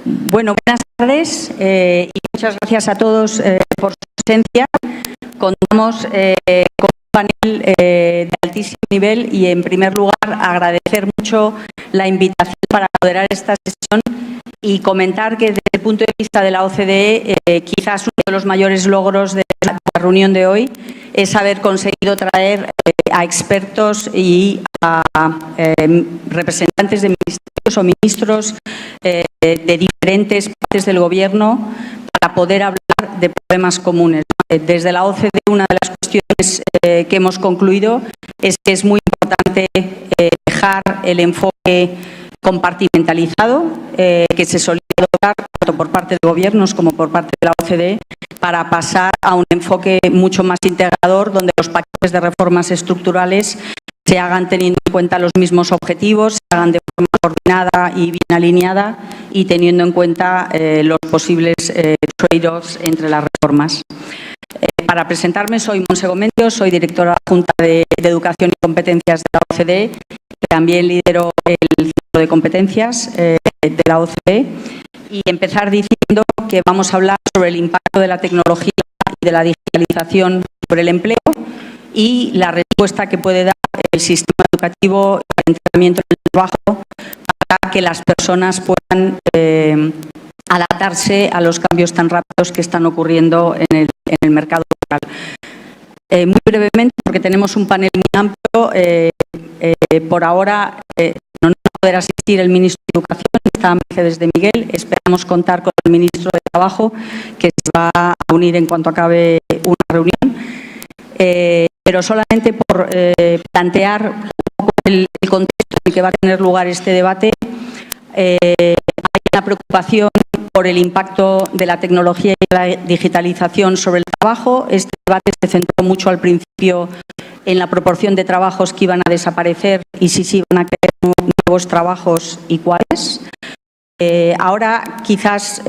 Bueno, buenas tardes y muchas gracias a todos por su presencia. Contamos con un panel de altísimo nivel y, en primer lugar, agradecer mucho la invitación para moderar esta sesión y comentar que, desde el punto de vista de la OCDE, quizás uno de los mayores logros de la reunión de hoy es haber conseguido traer a expertos y a representantes de ministerios o ministros de diferentes partes del Gobierno para poder hablar de problemas comunes. Desde la OCDE, una de las cuestiones que hemos concluido es que es muy importante dejar el enfoque compartimentalizado que se solía adoptar tanto por parte de gobiernos como por parte de la OCDE, para pasar a un enfoque mucho más integrador, donde los paquetes de reformas estructurales se hagan teniendo en cuenta los mismos objetivos, se hagan de forma coordinada y bien alineada y teniendo en cuenta los posibles trade-offs entre las reformas. Para presentarme, soy Montse Gomendio, soy directora adjunta de Educación y Competencias de la OCDE y también lidero el Centro de Competencias de la OCDE. Y empezar diciendo que vamos a hablar sobre el impacto de la tecnología y de la digitalización sobre el empleo y la respuesta que puede dar el sistema educativo y el entrenamiento del trabajo para que las personas puedan adaptarse a los cambios tan rápidos que están ocurriendo en el mercado laboral. Muy brevemente, porque tenemos un panel muy amplio, por ahora no va a poder asistir el ministro de Educación, está Mercedes de Miguel. Esperamos contar con el ministro de Trabajo, que se va a unir en cuanto acabe una reunión. Pero solamente por plantear un poco el contexto en el que va a tener lugar este debate, hay una preocupación por el impacto de la tecnología y la digitalización sobre el trabajo. Este debate se centró mucho al principio en la proporción de trabajos que iban a desaparecer y si se iban a crear nuevos trabajos y cuáles. Ahora quizás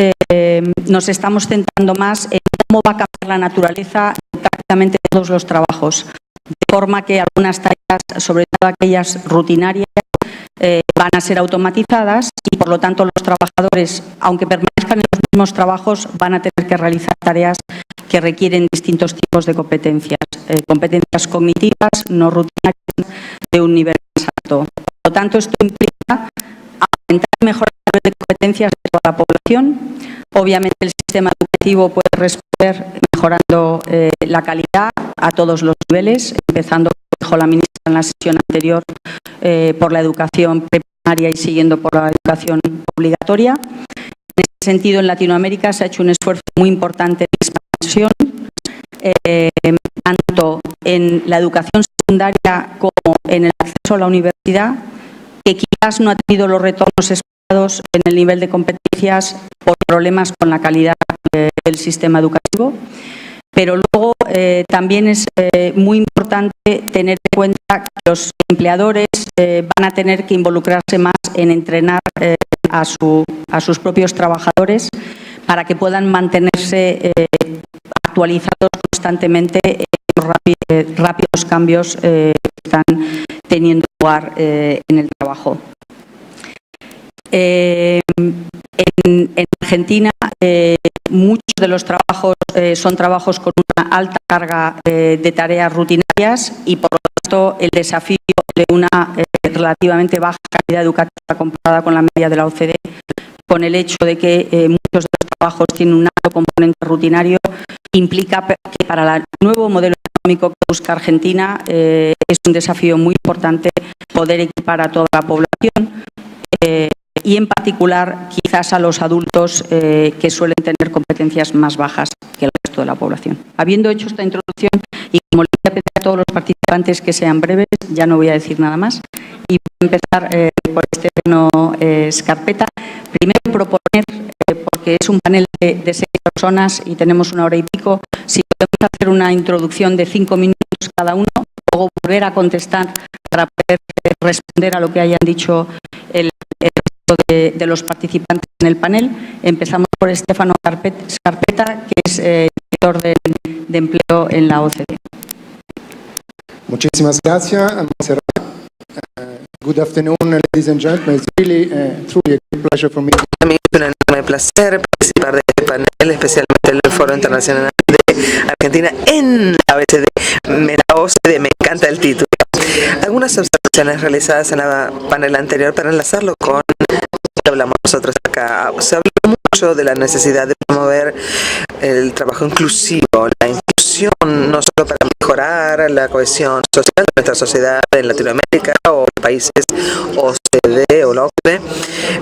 nos estamos centrando más en cómo va a cambiar la naturaleza de prácticamente todos los trabajos, de forma que algunas tareas, sobre todo aquellas rutinarias, van a ser automatizadas y, por lo tanto, los trabajadores, aunque permanezcan en los mismos trabajos, van a tener que realizar tareas que requieren distintos tipos de competencias, competencias cognitivas, no rutinarias, de un nivel más alto. Por lo tanto, esto implica aumentar y mejorar el nivel de competencias de toda la población. Obviamente, el sistema educativo puede responder mejorando la calidad a todos los niveles, empezando, como dijo la ministra en la sesión anterior, por la educación primaria y siguiendo por la educación obligatoria. En ese sentido, en Latinoamérica se ha hecho un esfuerzo muy importante de expansión, tanto en la educación secundaria como en el acceso a la universidad, que quizás no ha tenido los retornos esperados en el nivel de competencias por problemas con la calidad del sistema educativo. Pero luego también es muy importante tener en cuenta que los empleadores van a tener que involucrarse más en entrenar a sus propios trabajadores para que puedan mantenerse actualizados constantemente en los rápidos cambios que están teniendo lugar en el trabajo. En Argentina, muchos de los trabajos son trabajos con una alta carga de tareas rutinarias y, por lo tanto, el desafío de una relativamente baja calidad educativa comparada con la media de la OCDE, con el hecho de que muchos de los trabajos tienen un alto componente rutinario, implica que para el nuevo modelo económico que busca Argentina es un desafío muy importante poder equipar a toda la población. Y, en particular, quizás a los adultos que suelen tener competencias más bajas que el resto de la población. Habiendo hecho esta introducción, y como le voy a pedir a todos los participantes que sean breves, ya no voy a decir nada más, y voy a empezar por Stefano Scarpetta. Primero, proponer, porque es un panel de 6 personas y tenemos 1 hora y pico, si podemos hacer una introducción de 5 minutos cada uno, luego volver a contestar para poder responder a lo que hayan dicho el de los participantes en el panel. Empezamos por Stefano Scarpetta, que es director de empleo en la OCDE. Muchísimas gracias, Montserrat. Good afternoon, ladies and gentlemen. It's really truly a great pleasure for me. It's an enorme placer participar de este panel, especialmente en el Foro Internacional de Argentina en la OECD. Me encanta el título. Algunas observaciones realizadas en el panel anterior para enlazarlo con lo que hablamos nosotros acá. Se habló mucho de la necesidad de promover el trabajo inclusivo, la inclusión no solo para mejorar la cohesión social de nuestra sociedad en Latinoamérica o países OCDE o la OCDE,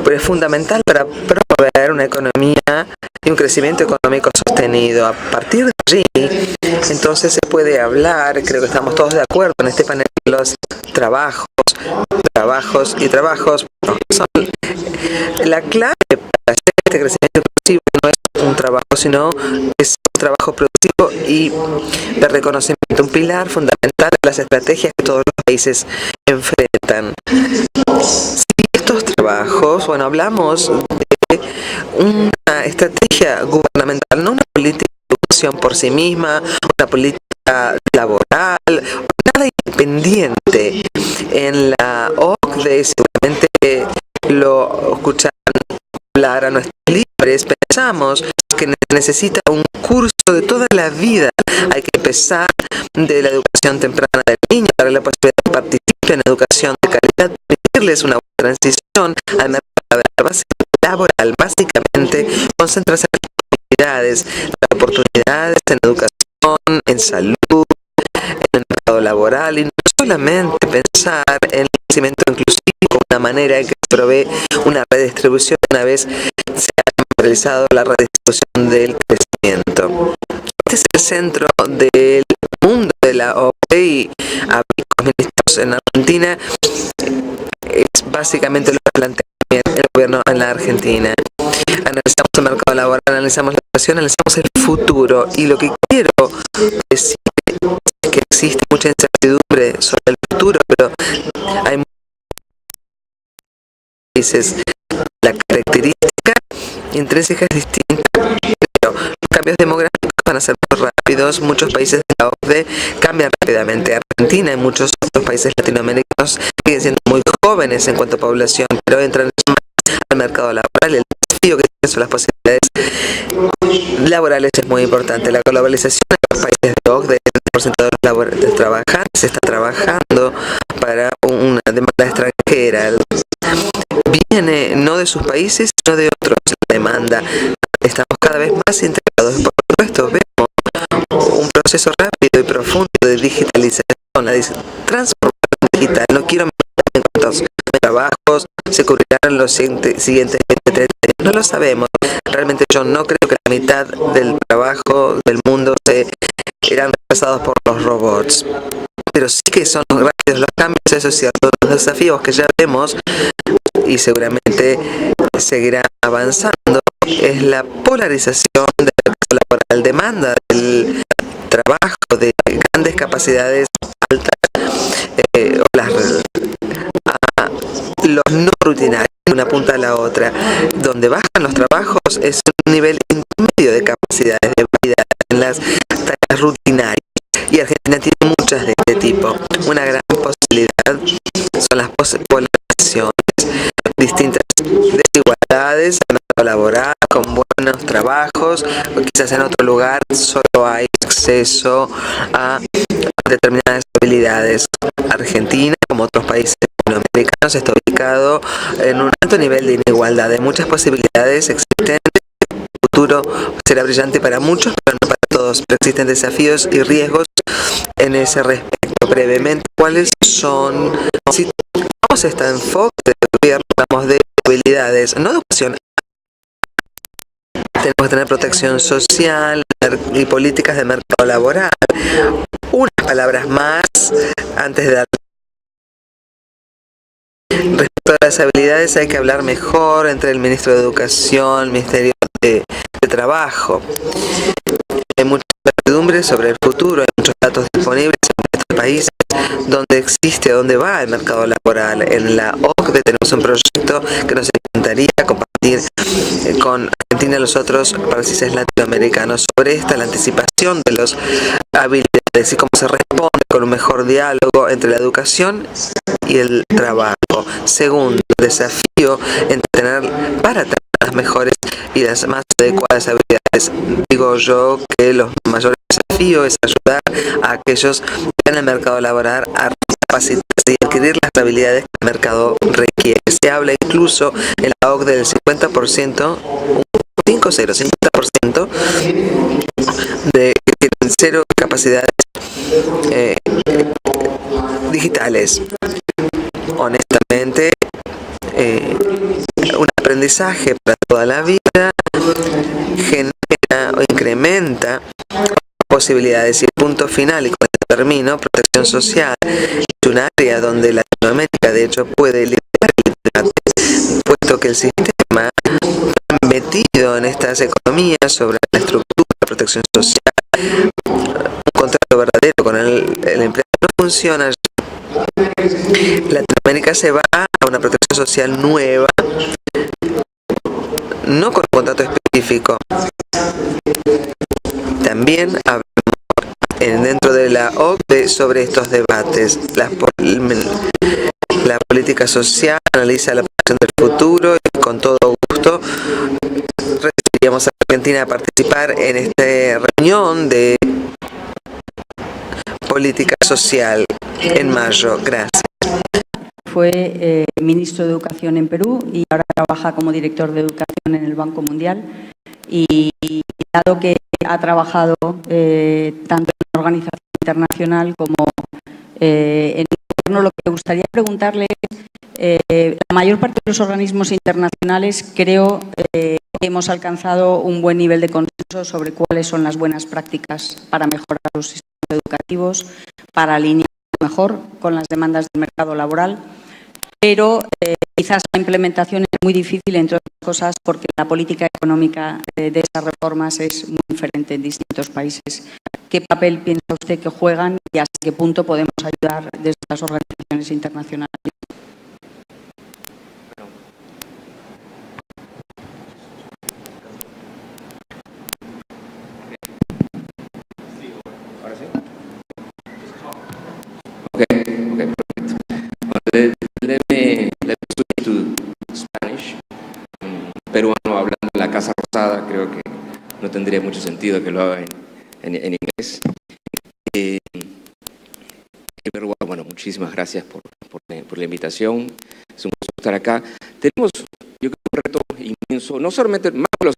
pero es fundamental para promover una economía y un crecimiento económico sostenido. A partir de allí, entonces se puede hablar, creo que estamos todos de acuerdo en este panel, de los trabajos son la clave para hacer este crecimiento inclusivo. No es un trabajo, sino es un trabajo productivo y de reconocimiento, un pilar fundamental de las estrategias que todos los países enfrentan. Si estos trabajos, hablamos de una estrategia gubernamental, no una política de educación por sí misma, una política laboral, nada independiente. En la OCDE seguramente lo escuchan hablar a nuestros líderes, pensamos que necesita un curso de toda la vida. Hay que empezar de la educación temprana del niño, darle la posibilidad de participar en educación de calidad, permitirles una buena transición al mercado laboral, básicamente concentrarse en las oportunidades en educación, en salud, en el mercado laboral, y no solamente pensar en el crecimiento inclusivo como una manera en que se provee una redistribución una vez se haya realizado la redistribución del crecimiento. Este es el centro del mundo de la OCDE y los ministros en Argentina es básicamente lo que plantea el gobierno en la Argentina. Analizamos el mercado laboral, analizamos la educación, analizamos el futuro, y lo que quiero decir es que existe mucha incertidumbre sobre el futuro, pero hay muchos países. La característica intrínseca es distinta, pero los cambios demográficos van a ser muy rápidos. Muchos países de la OCDE cambian rápidamente. Argentina y muchos otros países latinoamericanos siguen siendo muy jóvenes en cuanto a población, pero entran al mercado laboral. El desafío que tienen son las posibilidades laborales es muy importante. La globalización en los países de OCDE, el 70% de los laborales trabajantes está trabajando para una demanda extranjera. Viene no de sus países, sino de otros. La demanda. Estamos cada vez más integrados. Por supuesto, vemos un proceso rápido y profundo de digitalización, la transformación digital. No quiero meter en cuántos trabajos se cubrirán los siguientes 20, 30 años. No lo sabemos. Realmente yo no creo que la mitad del trabajo del mundo serán reemplazados por los robots. Pero sí que son rápidos los cambios, eso es cierto. Los desafíos que ya vemos y seguramente seguirá avanzando es la polarización del mercado laboral, demanda del trabajo de grandes capacidades altas, los no rutinarios, una punta a la otra. Donde bajan los trabajos es un nivel intermedio de capacidades de vida en las tareas rutinarias. Y Argentina tiene muchas de este tipo. Una gran posibilidad son las polarizaciones, distintas desigualdades en el mercado laboral, con buenos trabajos, o quizás en otro lugar solo hay acceso a determinadas habilidades. Argentina, como otros países latinoamericanos, está ubicado en un alto nivel de inigualdad. Hay muchas posibilidades existentes. El futuro será brillante para muchos, pero no para todos. Pero existen desafíos y riesgos en ese respecto. Brevemente, ¿cuáles son? Si tomamos este enfoque del gobierno, hablamos de habilidades, no educación. Tenemos que tener protección social y políticas de mercado laboral. Unas palabras más antes de dar. Respecto a las habilidades, hay que hablar mejor entre el Ministro de Educación, el Ministerio de Trabajo. Hay mucha incertidumbre sobre el futuro, hay muchos datos disponibles en nuestros países donde va el mercado laboral. En la OCDE tenemos un proyecto que nos encantaría compartir con Argentina y los otros países latinoamericanos sobre la anticipación de las habilidades y cómo se responde con un mejor diálogo entre la educación y el trabajo. Segundo, el desafío para tener las las mejores y las más adecuadas habilidades. Digo yo que los mayores desafíos es ayudar a aquellos que en el mercado laboral a capacitarse y adquirir las habilidades que el mercado requiere. Se habla incluso en la OCDE del 50%, 50% de que tienen cero capacidades digitales. Honestamente, un aprendizaje para toda la vida genera o incrementa posibilidades. Y el punto final, y con esto termino, protección social es un área donde Latinoamérica de hecho puede liderar el debate, puesto que el sistema está metido en estas economías sobre la estructura de protección social. Un contrato verdadero con el empleado no funciona. Latinoamérica se va a una protección social nueva, no con un contrato específico. También hablamos dentro de la OCDE sobre estos debates. La política social analiza la protección del futuro y con todo gusto recibiríamos a Argentina a participar en esta reunión de política social en mayo. Gracias. Fue ministro de Educación en Perú y ahora trabaja como director de Educación en el Banco Mundial. Y dado que ha trabajado tanto en una organización internacional como en el gobierno, lo que me gustaría preguntarle es, la mayor parte de los organismos internacionales creo que hemos alcanzado un buen nivel de consenso sobre cuáles son las buenas prácticas para mejorar los sistemas educativos, para alinear mejor con las demandas del mercado laboral, pero quizás la implementación es muy difícil, entre otras cosas, porque la política económica de esas reformas es muy diferente en distintos países. ¿Qué papel piensa usted que juegan y hasta qué punto podemos ayudar desde las organizaciones internacionales? Okay, perfecto. Well, let me switch to Spanish. Peruano hablando en la Casa Rosada, creo que no tendría mucho sentido que lo haga en inglés. En primer lugar, bueno, muchísimas gracias por la invitación. Es un gusto estar acá. Tenemos, yo creo, un reto inmenso, no solamente más los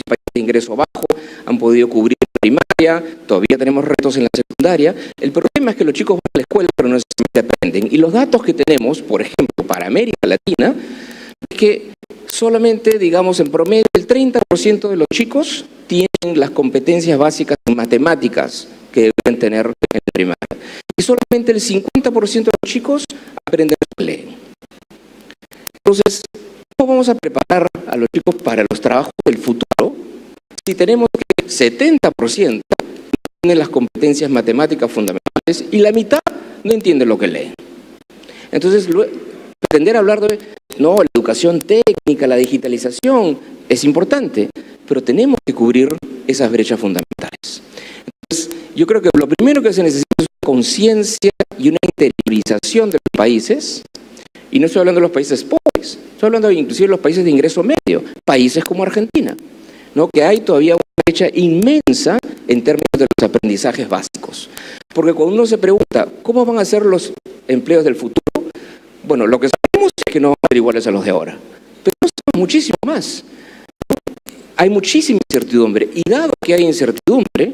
países de ingreso bajo han podido cubrir la primaria, todavía tenemos retos en la secundaria. El problema es que los chicos van a la escuela pero no necesariamente aprenden. Y los datos que tenemos, por ejemplo, para América Latina, es que solamente, digamos, en promedio, el 30% de los chicos tienen las competencias básicas en matemáticas que deben tener en la primaria. Y solamente el 50% de los chicos aprenden a leer. Entonces, ¿cómo vamos a preparar a los chicos para los trabajos del futuro si tenemos que 70% no tienen las competencias matemáticas fundamentales y la mitad no entiende lo que lee? Entonces, pretender hablar de, no, la educación técnica, la digitalización, es importante, pero tenemos que cubrir esas brechas fundamentales. Entonces, yo creo que lo primero que se necesita es conciencia y una interiorización de los países. Y no estoy hablando de los países pobres, estoy hablando inclusive de los países de ingreso medio, países como Argentina, ¿no? Que hay todavía una brecha inmensa en términos de los aprendizajes básicos. Porque cuando uno se pregunta, ¿cómo van a ser los empleos del futuro? Bueno, lo que sabemos es que no van a ser iguales a los de ahora, pero sabemos muchísimo más. Hay muchísima incertidumbre, y dado que hay incertidumbre,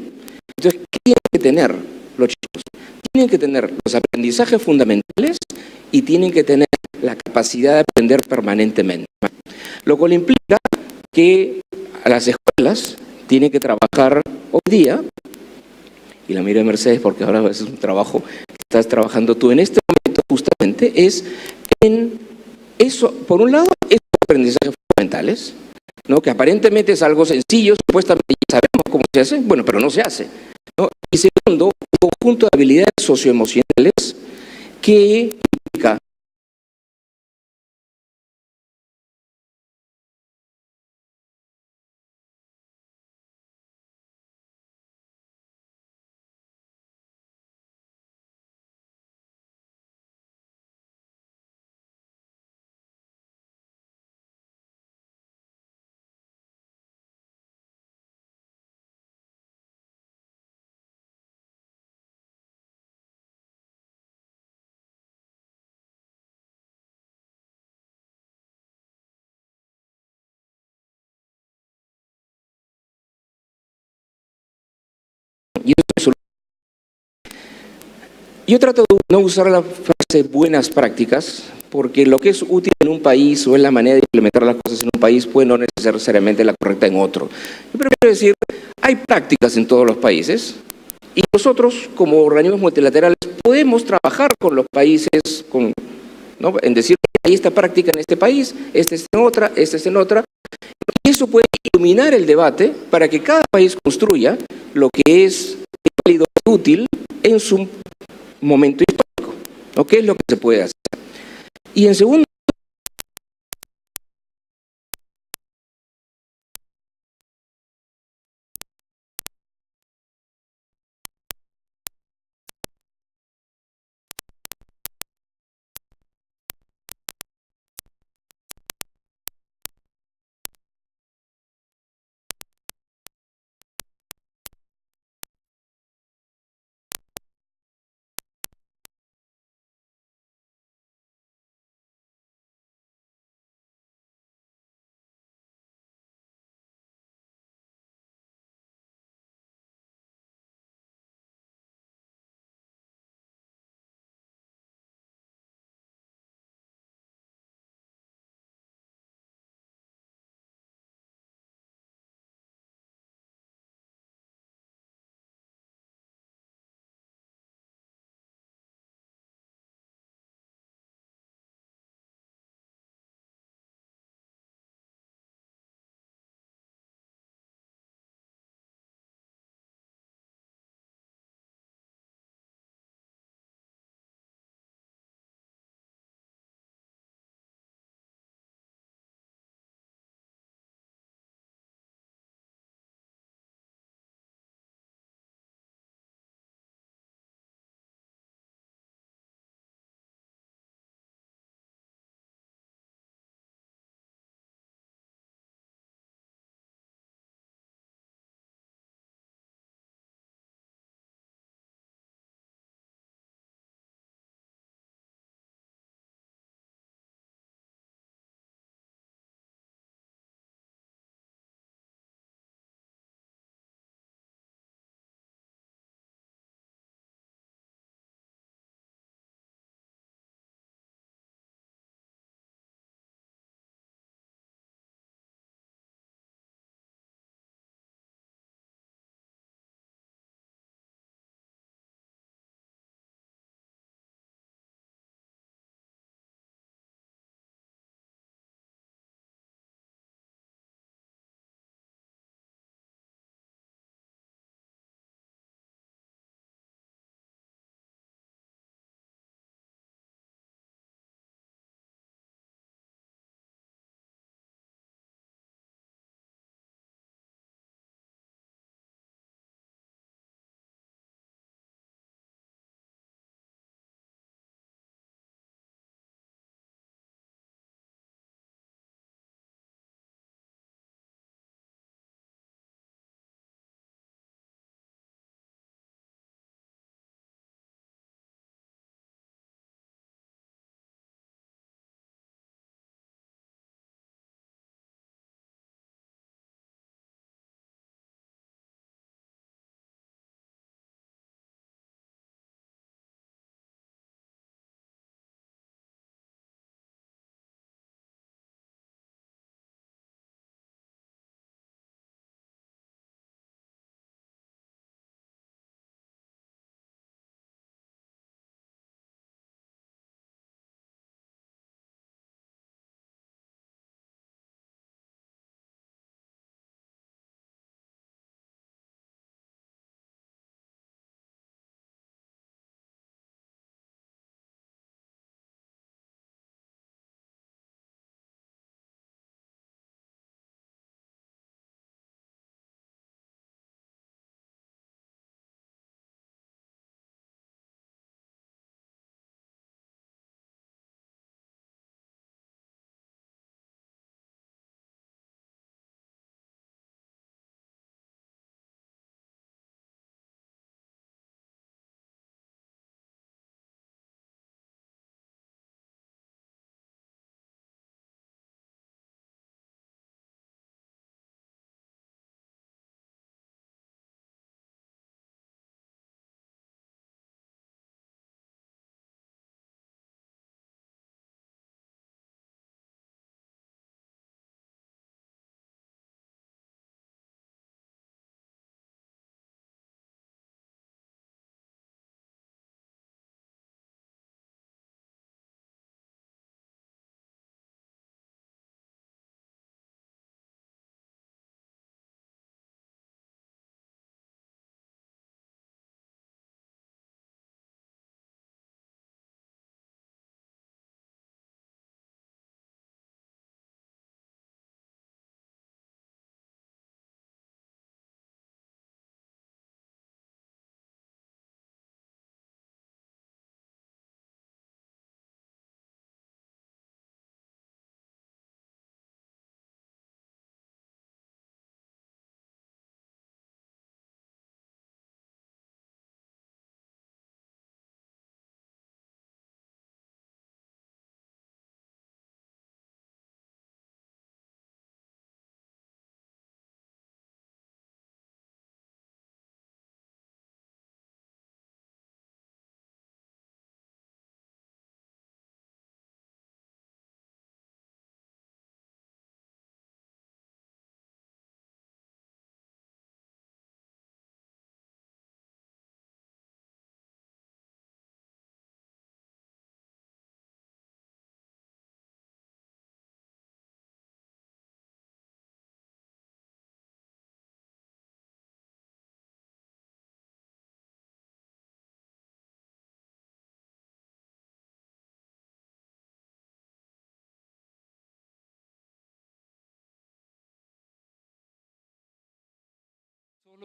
entonces, ¿qué tienen que tener los chicos? Tienen que tener los aprendizajes fundamentales y tienen que tener la capacidad de aprender permanentemente. Lo cual implica que a las escuelas tienen que trabajar hoy día, y la miro de Mercedes porque ahora es un trabajo que estás trabajando tú en este momento justamente, es en eso, por un lado, esos aprendizajes fundamentales, ¿no? Que aparentemente es algo sencillo, supuestamente ya sabemos cómo se hace, bueno, pero no se hace, ¿no? Y segundo, un conjunto de habilidades socioemocionales que implica yo trato de no usar la frase buenas prácticas, porque lo que es útil en un país o es la manera de implementar las cosas en un país puede no necesariamente la correcta en otro. Yo prefiero decir, hay prácticas en todos los países y nosotros como organismos multilaterales podemos trabajar con los países, ¿no? En decir, hay esta práctica en este país, esta es en otra, esta es en otra. Y eso puede iluminar el debate para que cada país construya lo que es válido y útil en su momento histórico, ¿no? ¿Qué es lo que se puede hacer? Y en segundo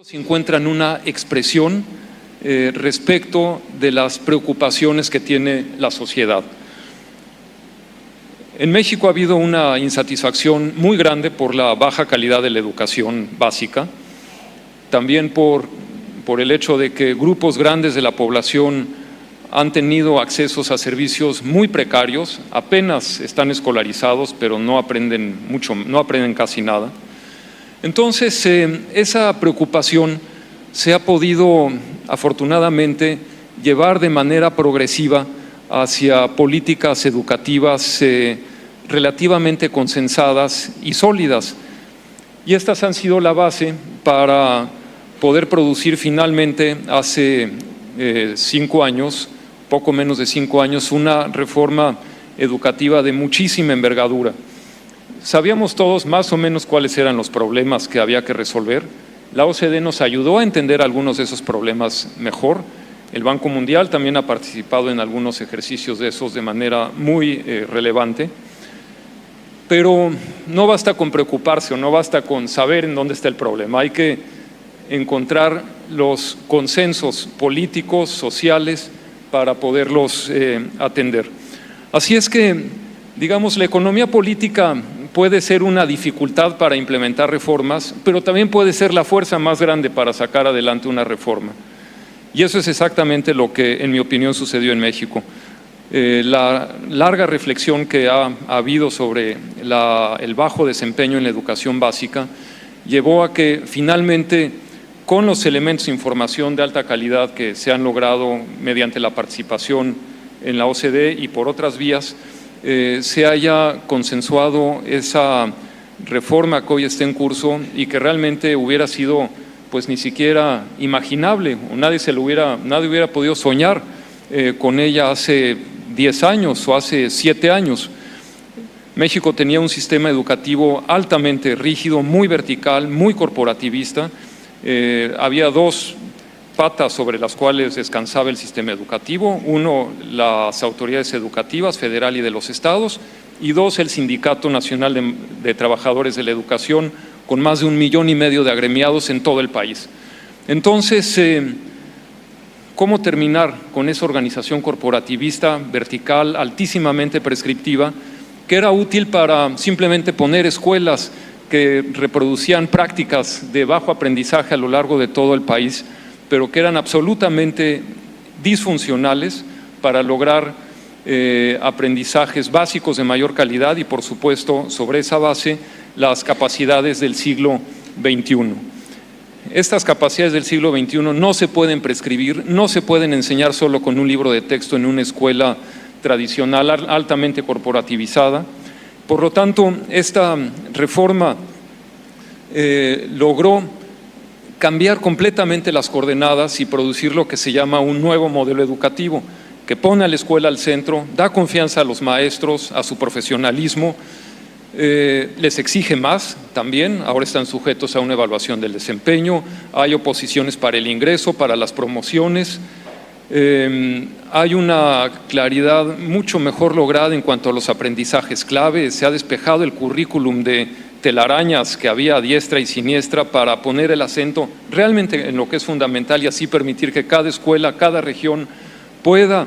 Se encuentran una expresión respecto de las preocupaciones que tiene la sociedad. En México ha habido una insatisfacción muy grande por la baja calidad de la educación básica, también por el hecho de que grupos grandes de la población han tenido accesos a servicios muy precarios, apenas están escolarizados, pero no aprenden mucho, no aprenden casi nada. Entonces, esa preocupación se ha podido, afortunadamente, llevar de manera progresiva hacia políticas educativas relativamente consensadas y sólidas. Y estas han sido la base para poder producir finalmente hace 5 años, poco menos de 5 años, una reforma educativa de muchísima envergadura. Sabíamos todos más o menos cuáles eran los problemas que había que resolver. La OCDE nos ayudó a entender algunos de esos problemas mejor. El Banco Mundial también ha participado en algunos ejercicios de esos de manera muy relevante. Pero no basta con preocuparse o no basta con saber en dónde está el problema. Hay que encontrar los consensos políticos, sociales, para poderlos atender. Así es que, digamos, la economía política puede ser una dificultad para implementar reformas, pero también puede ser la fuerza más grande para sacar adelante una reforma. Y eso es exactamente lo que, en mi opinión, sucedió en México. La larga reflexión que ha habido sobre el bajo desempeño en la educación básica llevó a que finalmente, con los elementos de información de alta calidad que se han logrado mediante la participación en la OCDE y por otras vías, se haya consensuado esa reforma que hoy está en curso y que realmente hubiera sido pues ni siquiera imaginable, o nadie hubiera podido soñar con ella hace 10 años o hace 7 años. México tenía un sistema educativo altamente rígido, muy vertical, muy corporativista. Había 2 patas sobre las cuales descansaba el sistema educativo: 1, las autoridades educativas, federal y de los estados, y 2, el Sindicato Nacional de Trabajadores de la Educación, con más de 1,5 millones de agremiados en todo el país. Entonces, ¿cómo terminar con esa organización corporativista, vertical, altísimamente prescriptiva, que era útil para simplemente poner escuelas que reproducían prácticas de bajo aprendizaje a lo largo de todo el país, pero que eran absolutamente disfuncionales para lograr aprendizajes básicos de mayor calidad y, por supuesto, sobre esa base, las capacidades del siglo XXI. Estas capacidades del siglo XXI no se pueden prescribir, no se pueden enseñar solo con un libro de texto en una escuela tradicional altamente corporativizada. Por lo tanto, esta reforma logró cambiar completamente las coordenadas y producir lo que se llama un nuevo modelo educativo, que pone a la escuela al centro, da confianza a los maestros, a su profesionalismo, les exige más también. Ahora están sujetos a una evaluación del desempeño, hay oposiciones para el ingreso, para las promociones. Hay una claridad mucho mejor lograda en cuanto a los aprendizajes clave. Se ha despejado el currículum de telarañas que había a diestra y siniestra para poner el acento realmente en lo que es fundamental y así permitir que cada escuela, cada región pueda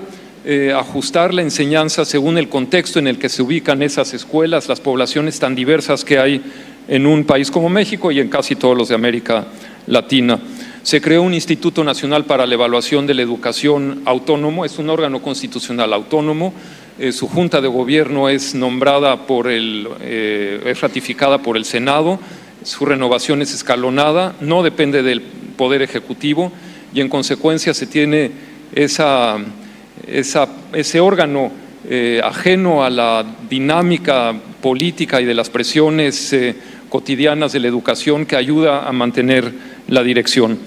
ajustar la enseñanza según el contexto en el que se ubican esas escuelas, las poblaciones tan diversas que hay en un país como México y en casi todos los de América Latina. Se creó un Instituto Nacional para la Evaluación de la Educación autónomo, es un órgano constitucional autónomo, su junta de gobierno es es ratificada por el Senado, su renovación es escalonada, no depende del Poder Ejecutivo y en consecuencia se tiene ese órgano ajeno a la dinámica política y de las presiones cotidianas de la educación que ayuda a mantener la dirección.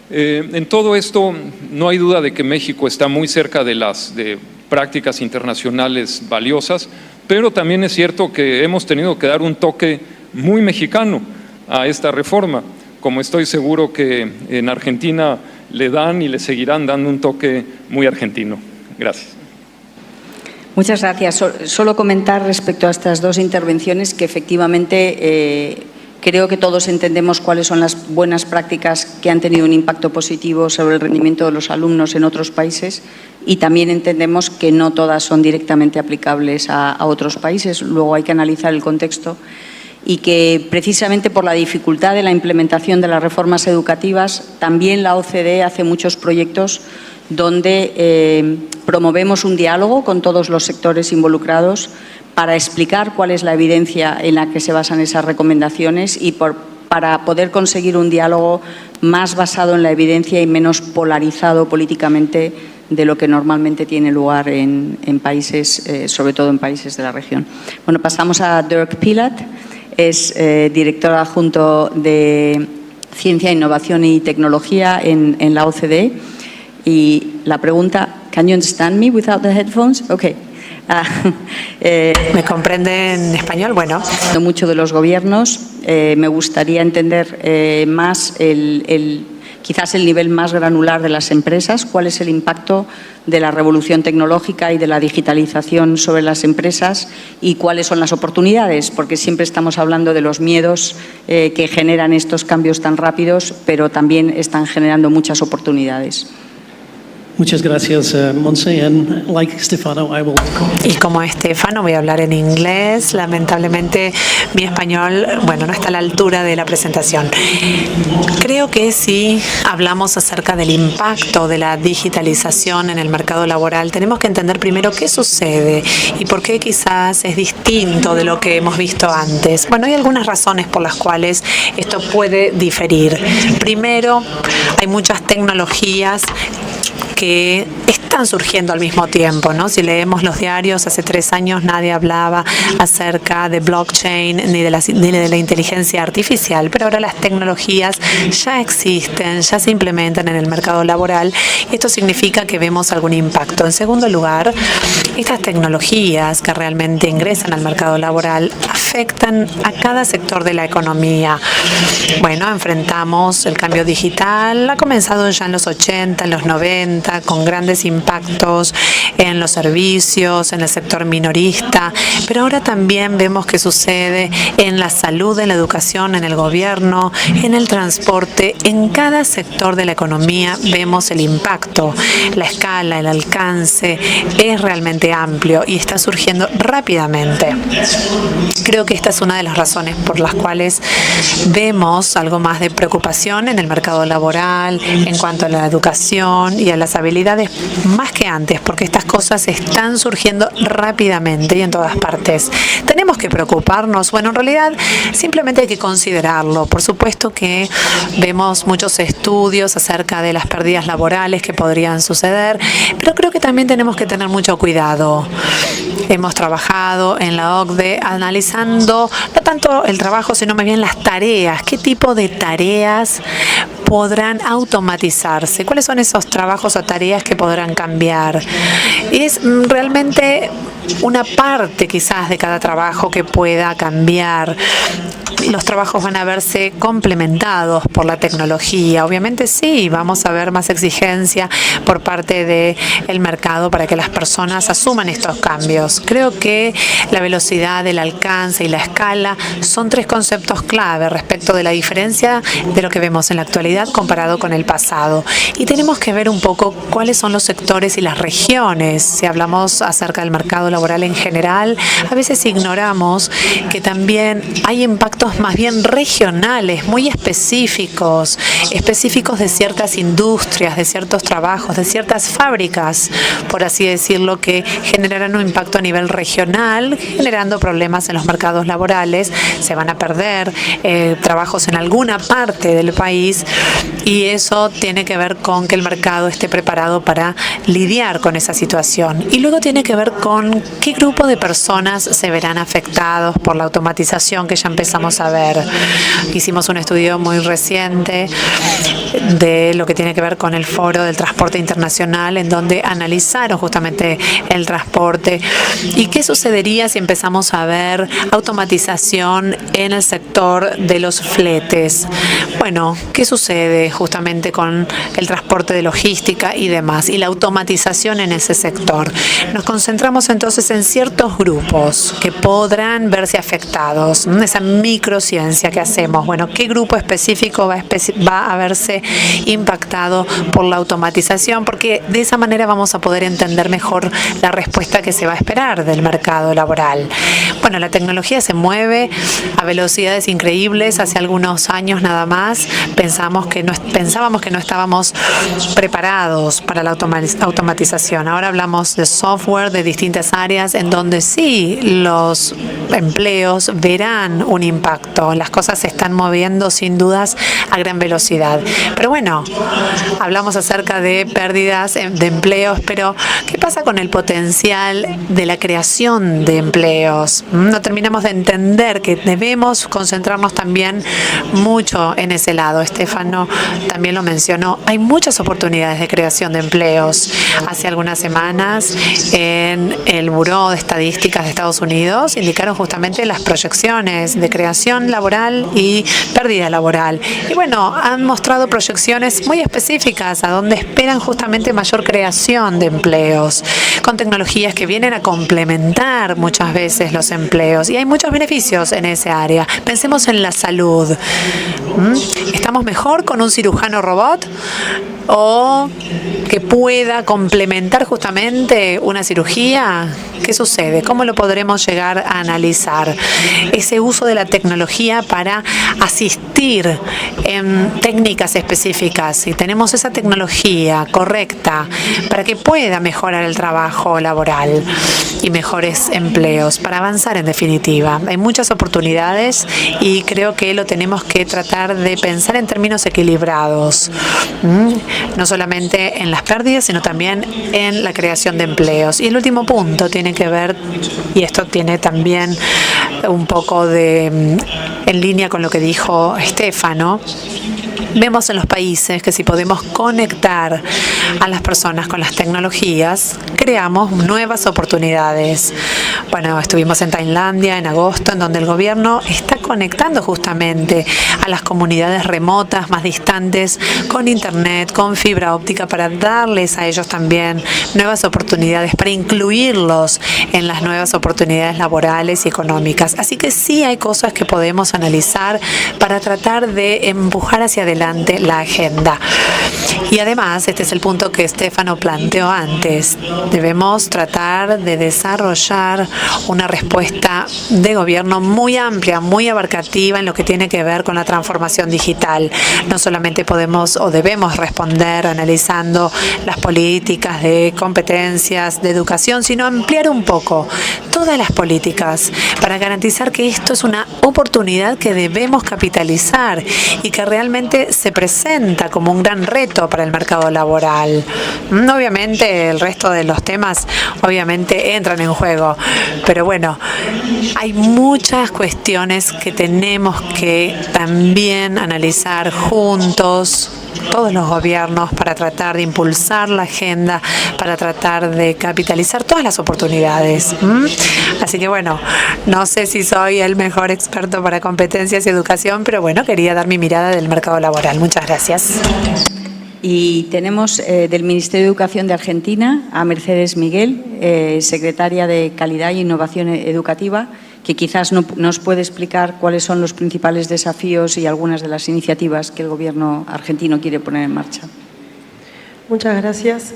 En todo esto no hay duda de que México está muy cerca de prácticas internacionales valiosas, pero también es cierto que hemos tenido que dar un toque muy mexicano a esta reforma, como estoy seguro que en Argentina le dan y le seguirán dando un toque muy argentino. Gracias. Muchas gracias. Solo comentar respecto a estas 2 intervenciones que efectivamente Creo que todos entendemos cuáles son las buenas prácticas que han tenido un impacto positivo sobre el rendimiento de los alumnos en otros países y también entendemos que no todas son directamente aplicables a otros países. Luego hay que analizar el contexto y que precisamente por la dificultad de la implementación de las reformas educativas, también la OCDE hace muchos proyectos donde promovemos un diálogo con todos los sectores involucrados para explicar cuál es la evidencia en la que se basan esas recomendaciones y para poder conseguir un diálogo más basado en la evidencia y menos polarizado políticamente de lo que normalmente tiene lugar en países, sobre todo en países de la región. Bueno, pasamos a Dirk Pilat. Es director adjunto de Ciencia, Innovación y Tecnología en la OCDE. Y la pregunta, ¿can you understand me without the headphones? Okay. ¿Me comprende en español? Bueno. Mucho de los gobiernos. Me gustaría entender más quizás el nivel más granular de las empresas, cuál es el impacto de la revolución tecnológica y de la digitalización sobre las empresas y cuáles son las oportunidades, porque siempre estamos hablando de los miedos que generan estos cambios tan rápidos, pero también están generando muchas oportunidades. Muchas gracias, Montse. And like Stefano, I will... Y como Stefano voy a hablar en inglés. Lamentablemente mi español, bueno, no está a la altura de la presentación. Creo que si hablamos acerca del impacto de la digitalización en el mercado laboral, tenemos que entender primero qué sucede y por qué quizás es distinto de lo que hemos visto antes. Bueno, hay algunas razones por las cuales esto puede diferir. Primero, hay muchas tecnologías que están surgiendo al mismo tiempo, ¿no? Si leemos los diarios, hace 3 años nadie hablaba acerca de blockchain ni de la inteligencia artificial, pero ahora las tecnologías ya existen, ya se implementan en el mercado laboral y esto significa que vemos algún impacto. En segundo lugar, estas tecnologías que realmente ingresan al mercado laboral afectan a cada sector de la economía. Bueno, enfrentamos el cambio digital, ha comenzado ya en los 80, en los 90, con grandes impactos en los servicios, en el sector minorista, pero ahora también vemos que sucede en la salud, en la educación, en el gobierno, en el transporte, en cada sector de la economía vemos el impacto. La escala, el alcance es realmente amplio y está surgiendo rápidamente. Creo que esta es una de las razones por las cuales vemos algo más de preocupación en el mercado laboral, en cuanto a la educación y a las habilidades más que antes, porque estas cosas están surgiendo rápidamente y en todas partes. ¿Tenemos que preocuparnos? Bueno, en realidad simplemente hay que considerarlo. Por supuesto que vemos muchos estudios acerca de las pérdidas laborales que podrían suceder, pero creo que también tenemos que tener mucho cuidado. Hemos trabajado en la OCDE analizando no tanto el trabajo, sino más bien las tareas. ¿Qué tipo de tareas podrán automatizarse? ¿Cuáles son esos trabajos o tareas que podrán cambiar? Es realmente una parte quizás de cada trabajo que pueda cambiar. Los trabajos van a verse complementados por la tecnología. Obviamente sí, vamos a ver más exigencia por parte del mercado para que las personas asuman estos cambios. Creo que la velocidad, el alcance y la escala son 3 conceptos clave respecto de la diferencia de lo que vemos en la actualidad comparado con el pasado. Y tenemos que ver un poco cuáles son los sectores y las regiones. Si hablamos acerca del mercado laboral en general, a veces ignoramos que también hay impactos más bien regionales, muy específicos de ciertas industrias, de ciertos trabajos, de ciertas fábricas, por así decirlo, que generarán un impacto a nivel regional, generando problemas en los mercados laborales. Se van a perder trabajos en alguna parte del país y eso tiene que ver con que el mercado esté preparado para lidiar con esa situación. Y luego tiene que ver con qué grupo de personas se verán afectados por la automatización que ya empezamos a ver. Hicimos un estudio muy reciente de lo que tiene que ver con el Foro del Transporte Internacional, en donde analizaron justamente el transporte y qué sucedería si empezamos a ver automatización en el sector de los fletes. Bueno, ¿qué sucede justamente con el transporte de logística y demás y la automatización en ese sector? Nos concentramos entonces Entonces, en ciertos grupos que podrán verse afectados, esa microciencia que hacemos, bueno, ¿qué grupo específico va a verse impactado por la automatización? Porque de esa manera vamos a poder entender mejor la respuesta que se va a esperar del mercado laboral. Bueno, la tecnología se mueve a velocidades increíbles. Hace algunos años nada más pensábamos que no estábamos preparados para la automatización. Ahora hablamos de software de distintas áreas en donde sí los empleos verán un impacto. Las cosas se están moviendo sin dudas a gran velocidad. Pero bueno, hablamos acerca de pérdidas de empleos, pero ¿qué pasa con el potencial de la creación de empleos? No terminamos de entender que debemos concentrarnos también mucho en ese lado. Estefano también lo mencionó. Hay muchas oportunidades de creación de empleos. Hace algunas semanas en el Buró de Estadísticas de Estados Unidos indicaron justamente las proyecciones de creación laboral y pérdida laboral. Y bueno, han mostrado proyecciones muy específicas a donde esperan justamente mayor creación de empleos con tecnologías que vienen a complementar muchas veces los empleos. Y hay muchos beneficios en esa área. Pensemos en la salud. ¿Estamos mejor con un cirujano robot o que pueda complementar justamente una cirugía? ¿Qué sucede? ¿Cómo lo podremos llegar a analizar? Ese uso de la tecnología para asistir en técnicas específicas. Si tenemos esa tecnología correcta para que pueda mejorar el trabajo laboral y mejores empleos, para avanzar en definitiva. Hay muchas oportunidades y creo que lo tenemos que tratar de pensar en términos equilibrados. No solamente en las pérdidas, sino también en la creación de empleos. Y el último punto tiene que ver, y esto tiene también un poco en línea con lo que dijo Estefano. Vemos en los países que si podemos conectar a las personas con las tecnologías, creamos nuevas oportunidades. Bueno, estuvimos en Tailandia en agosto, en donde el gobierno está conectando justamente a las comunidades remotas, más distantes, con internet, con fibra óptica, para darles a ellos también nuevas oportunidades, para incluirlos en las nuevas oportunidades laborales y económicas. Así que sí hay cosas que podemos analizar para tratar de empujar hacia adelante la agenda. Y además, este es el punto que Estefano planteó antes, debemos tratar de desarrollar una respuesta de gobierno muy amplia, muy abarcativa en lo que tiene que ver con la transformación digital. No solamente podemos o debemos responder analizando las políticas de competencias, de educación, sino ampliar un poco todas las políticas para garantizar que esto es una oportunidad que debemos capitalizar y que realmente se presenta como un gran reto para el mercado laboral. Obviamente el resto de los temas obviamente entran en juego, pero bueno, hay muchas cuestiones que tenemos que también analizar juntos, todos los gobiernos, para tratar de impulsar la agenda, para tratar de capitalizar todas las oportunidades. Así que bueno, no sé si soy el mejor experto para competencias y educación, pero bueno, quería dar mi mirada del mercado laboral. Muchas gracias. Y tenemos del Ministerio de Educación de Argentina a Mercedes Miguel, secretaria de Calidad e Innovación Educativa, que quizás nos puede explicar cuáles son los principales desafíos y algunas de las iniciativas que el Gobierno argentino quiere poner en marcha. Muchas gracias.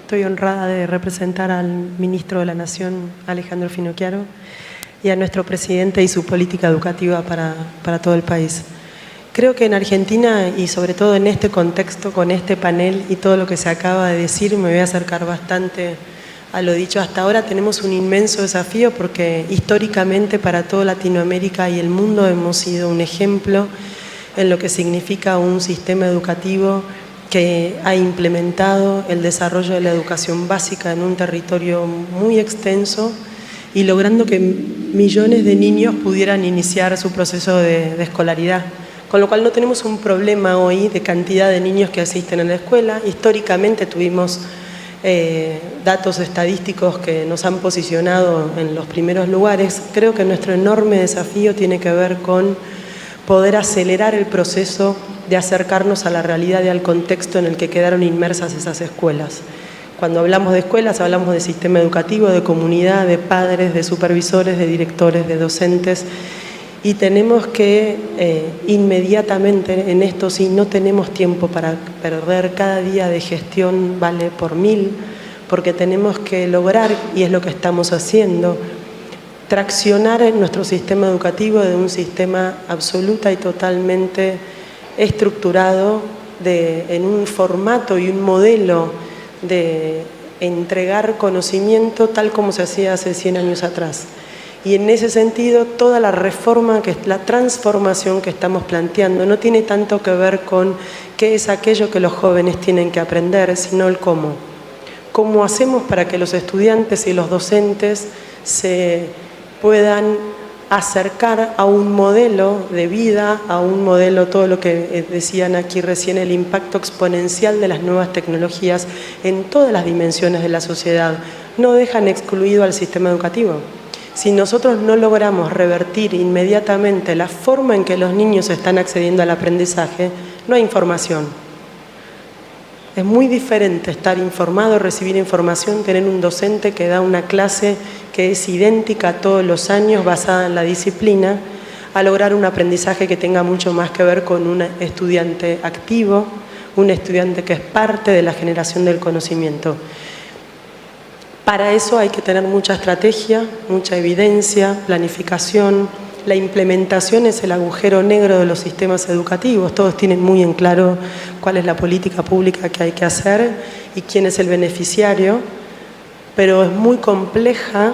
Estoy honrada de representar al Ministro de la Nación, Alejandro Finocchiaro, y a nuestro presidente y su política educativa para todo el país. Creo que en Argentina, y sobre todo en este contexto, con este panel y todo lo que se acaba de decir, me voy a acercar bastante a lo dicho hasta ahora. Tenemos un inmenso desafío porque históricamente para toda Latinoamérica y el mundo hemos sido un ejemplo en lo que significa un sistema educativo que ha implementado el desarrollo de la educación básica en un territorio muy extenso y logrando que millones de niños pudieran iniciar su proceso de escolaridad. Con lo cual no tenemos un problema hoy de cantidad de niños que asisten a la escuela. Históricamente tuvimos datos estadísticos que nos han posicionado en los primeros lugares. Creo que nuestro enorme desafío tiene que ver con poder acelerar el proceso de acercarnos a la realidad y al contexto en el que quedaron inmersas esas escuelas. Cuando hablamos de escuelas, hablamos de sistema educativo, de comunidad, de padres, de supervisores, de directores, de docentes. Y tenemos que inmediatamente en esto, si no tenemos tiempo para perder, cada día de gestión vale por 1000, porque tenemos que lograr, y es lo que estamos haciendo, traccionar en nuestro sistema educativo de un sistema absoluta y totalmente estructurado, en un formato y un modelo de entregar conocimiento tal como se hacía hace 100 años atrás. Y en ese sentido, toda la reforma, la transformación que estamos planteando no tiene tanto que ver con qué es aquello que los jóvenes tienen que aprender, sino el cómo. ¿Cómo hacemos para que los estudiantes y los docentes se puedan acercar a un modelo de vida, a un modelo, todo lo que decían aquí recién, el impacto exponencial de las nuevas tecnologías en todas las dimensiones de la sociedad? No dejan excluido al sistema educativo. Si nosotros no logramos revertir inmediatamente la forma en que los niños están accediendo al aprendizaje, no hay información. Es muy diferente estar informado, recibir información, tener un docente que da una clase que es idéntica todos los años, basada en la disciplina, a lograr un aprendizaje que tenga mucho más que ver con un estudiante activo, un estudiante que es parte de la generación del conocimiento. Para eso hay que tener mucha estrategia, mucha evidencia, planificación. La implementación es el agujero negro de los sistemas educativos. Todos tienen muy en claro cuál es la política pública que hay que hacer y quién es el beneficiario, pero es muy compleja,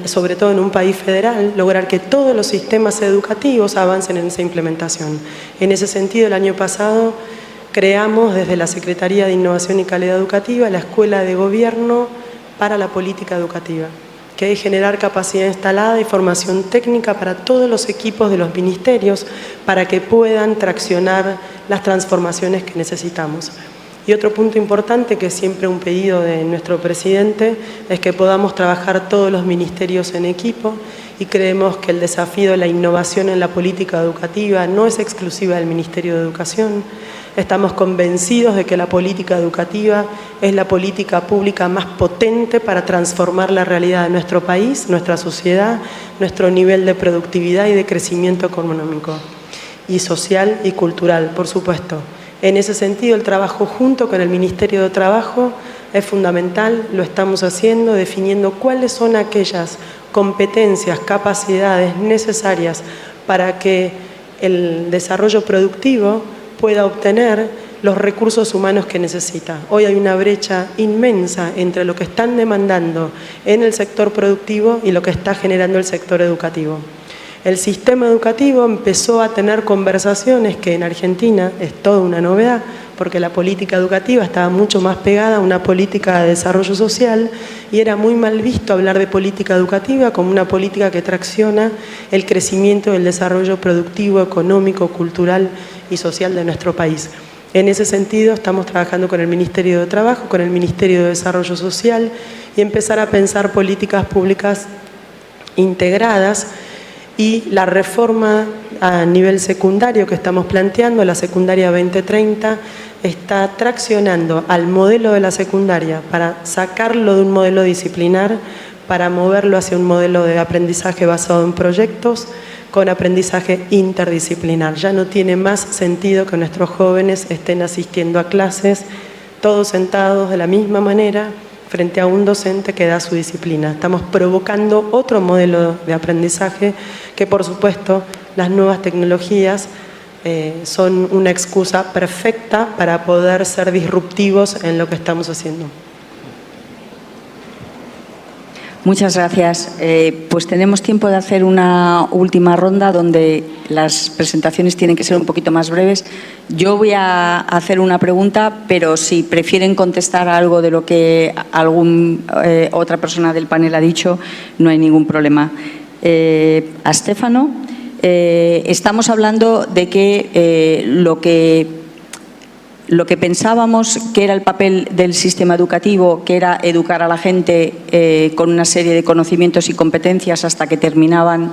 sobre todo en un país federal, lograr que todos los sistemas educativos avancen en esa implementación. En ese sentido, el año pasado creamos desde la Secretaría de Innovación y Calidad Educativa la Escuela de Gobierno para la Política Educativa, que es generar capacidad instalada y formación técnica para todos los equipos de los ministerios para que puedan traccionar las transformaciones que necesitamos. Y otro punto importante, que es siempre un pedido de nuestro presidente, es que podamos trabajar todos los ministerios en equipo, y creemos que el desafío de la innovación en la política educativa no es exclusiva del Ministerio de Educación. Estamos convencidos de que la política educativa es la política pública más potente para transformar la realidad de nuestro país, nuestra sociedad, nuestro nivel de productividad y de crecimiento económico y social y cultural, por supuesto. En ese sentido, el trabajo junto con el Ministerio de Trabajo es fundamental, lo estamos haciendo, definiendo cuáles son aquellas competencias, capacidades necesarias para que el desarrollo productivo pueda obtener los recursos humanos que necesita. Hoy hay una brecha inmensa entre lo que están demandando en el sector productivo y lo que está generando el sector educativo. El sistema educativo empezó a tener conversaciones que en Argentina es toda una novedad, porque la política educativa estaba mucho más pegada a una política de desarrollo social y era muy mal visto hablar de política educativa como una política que tracciona el crecimiento y el desarrollo productivo, económico, cultural y social de nuestro país. En ese sentido, estamos trabajando con el Ministerio de Trabajo, con el Ministerio de Desarrollo Social, y empezar a pensar políticas públicas integradas. Y la reforma a nivel secundario que estamos planteando, la secundaria 2030, está traccionando al modelo de la secundaria para sacarlo de un modelo disciplinar, para moverlo hacia un modelo de aprendizaje basado en proyectos, con aprendizaje interdisciplinar. Ya no tiene más sentido que nuestros jóvenes estén asistiendo a clases, todos sentados de la misma manera, frente a un docente que da su disciplina. Estamos provocando otro modelo de aprendizaje que, por supuesto, las nuevas tecnologías son una excusa perfecta para poder ser disruptivos en lo que estamos haciendo. Muchas gracias. Pues tenemos tiempo de hacer una última ronda donde las presentaciones tienen que ser un poquito más breves. Yo voy a hacer una pregunta, pero si prefieren contestar a algo de lo que otra persona del panel ha dicho, no hay ningún problema. A Stefano, estamos hablando de que lo que pensábamos que era el papel del sistema educativo, que era educar a la gente con una serie de conocimientos y competencias hasta que terminaban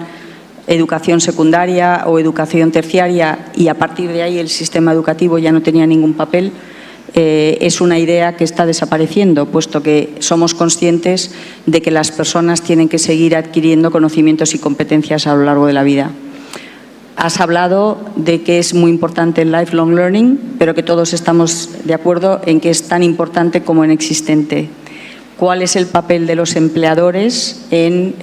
educación secundaria o educación terciaria, y a partir de ahí el sistema educativo ya no tenía ningún papel. es una idea que está desapareciendo, puesto que somos conscientes de que las personas tienen que seguir adquiriendo conocimientos y competencias a lo largo de la vida. Has hablado de que es muy importante el lifelong learning, pero que todos estamos de acuerdo en que es tan importante como inexistente. ¿Cuál es el papel de los empleadores en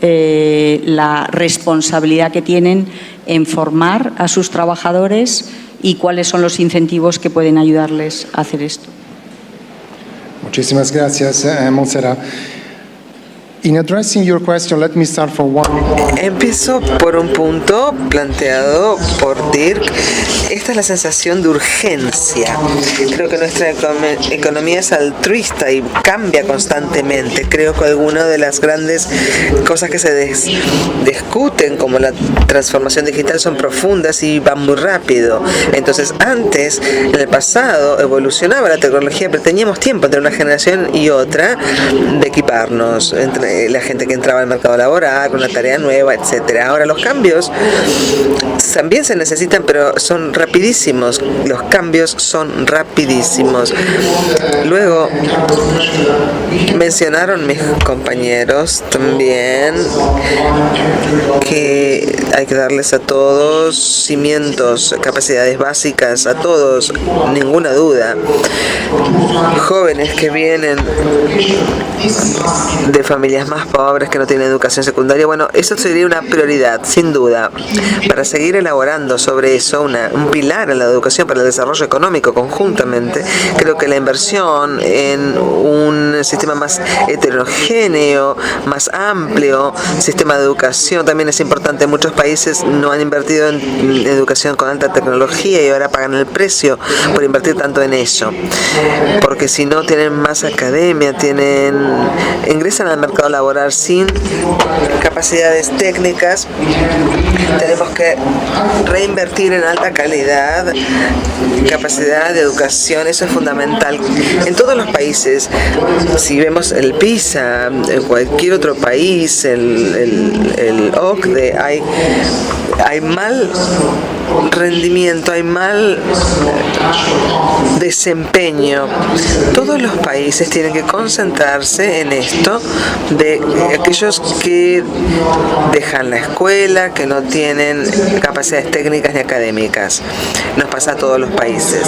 la responsabilidad que tienen en formar a sus trabajadores y cuáles son los incentivos que pueden ayudarles a hacer esto? Muchísimas gracias, Montserrat. In addressing your question, let me start for one. Empiezo por un punto planteado por Dirk. Esta es la sensación de urgencia. Creo que nuestra economía es altruista y cambia constantemente. Creo que algunas de las grandes cosas que se discuten, como la transformación digital, son profundas y van muy rápido. Entonces, antes, en el pasado, evolucionaba la tecnología, pero teníamos tiempo entre una generación y otra de equiparnos, entre la gente que entraba al mercado laboral, con una tarea nueva, etcétera. Ahora los cambios también se necesitan, pero son rapidísimos. Los cambios son rapidísimos. Luego, mencionaron mis compañeros también que hay que darles a todos cimientos, capacidades básicas, a todos, ninguna duda. Jóvenes que vienen de familias más pobres, que no tienen educación secundaria, bueno, eso sería una prioridad, sin duda, para seguir elaborando sobre eso un pilar en la educación para el desarrollo económico conjuntamente. Creo que la inversión en un sistema más heterogéneo, más amplio, sistema de educación también es importante. Muchos países no han invertido en educación con alta tecnología y ahora pagan el precio por invertir tanto en eso, porque si no tienen más academia, ingresan al mercado laboral sin capacidades técnicas. Tenemos que reinvertir en alta calidad, capacidad de educación, eso es fundamental. En todos los países, si vemos el PISA, en cualquier otro país, el OCDE, hay mal rendimiento, hay mal desempeño. Todos los países tienen que concentrarse en esto, de aquellos que dejan la escuela, que no tienen capacidades técnicas ni académicas. Nos pasa a todos los países.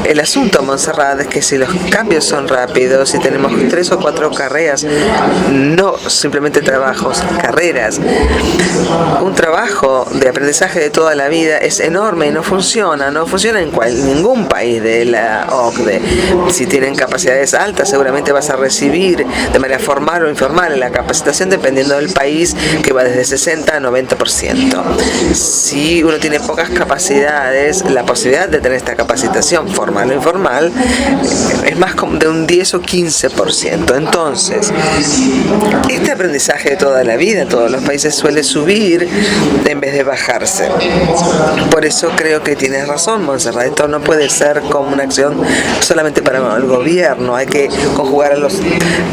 El asunto, Montserrat, es que si los cambios son rápidos, si tenemos 3 o 4 carreras, no simplemente trabajos, carreras, un trabajo de aprendizaje de toda la vida es enorme y no funciona en ningún país de la OCDE. Si tienen capacidades altas, seguramente vas a recibir de manera formal o informal la capacitación, dependiendo del país, que va desde 60 a 90%. Si uno tiene pocas capacidades, la posibilidad de tener esta capacitación formal o informal es más de un 10 o 15%. Entonces, este aprendizaje de toda la vida en todos los países suele subir en vez de bajarse. Por eso creo que tienes razón, Montserrat. Esto no puede ser como una acción solamente para el gobierno. Hay que conjugar a los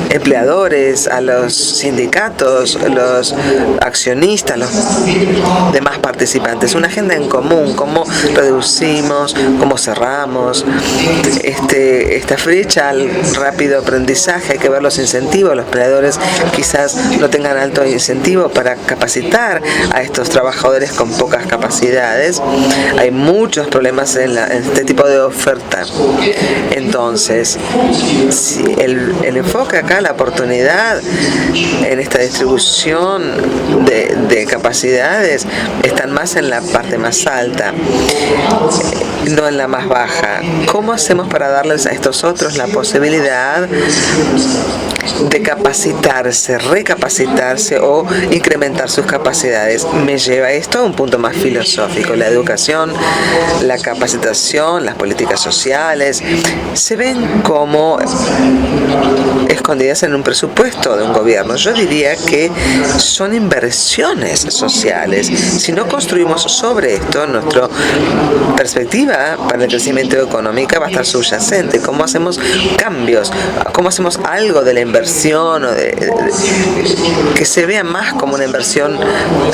empleadores, a los sindicatos, los accionistas, los demás participantes. Una agenda en común, cómo reducimos, cómo cerramos esta brecha al rápido aprendizaje. Hay que ver los incentivos. Los empleadores quizás no tengan alto incentivo para capacitar a estos trabajadores con pocas capacidades. Hay muchos problemas en este tipo de oferta. Entonces, si el enfoque acá, la oportunidad en esta distribución de capacidades están más en la parte más alta, no en la más baja. ¿Cómo hacemos para darles a estos otros la posibilidad de capacitarse, recapacitarse o incrementar sus capacidades? Me lleva esto a un punto más filosófico. La educación, la capacitación, las políticas sociales se ven como escondidas en un presupuesto de un gobierno. Yo diría que son inversiones sociales. Si no construimos sobre esto, nuestra perspectiva para el crecimiento económico va a estar subyacente. ¿Cómo hacemos cambios? ¿Cómo hacemos algo de la inversión o que se vea más como una inversión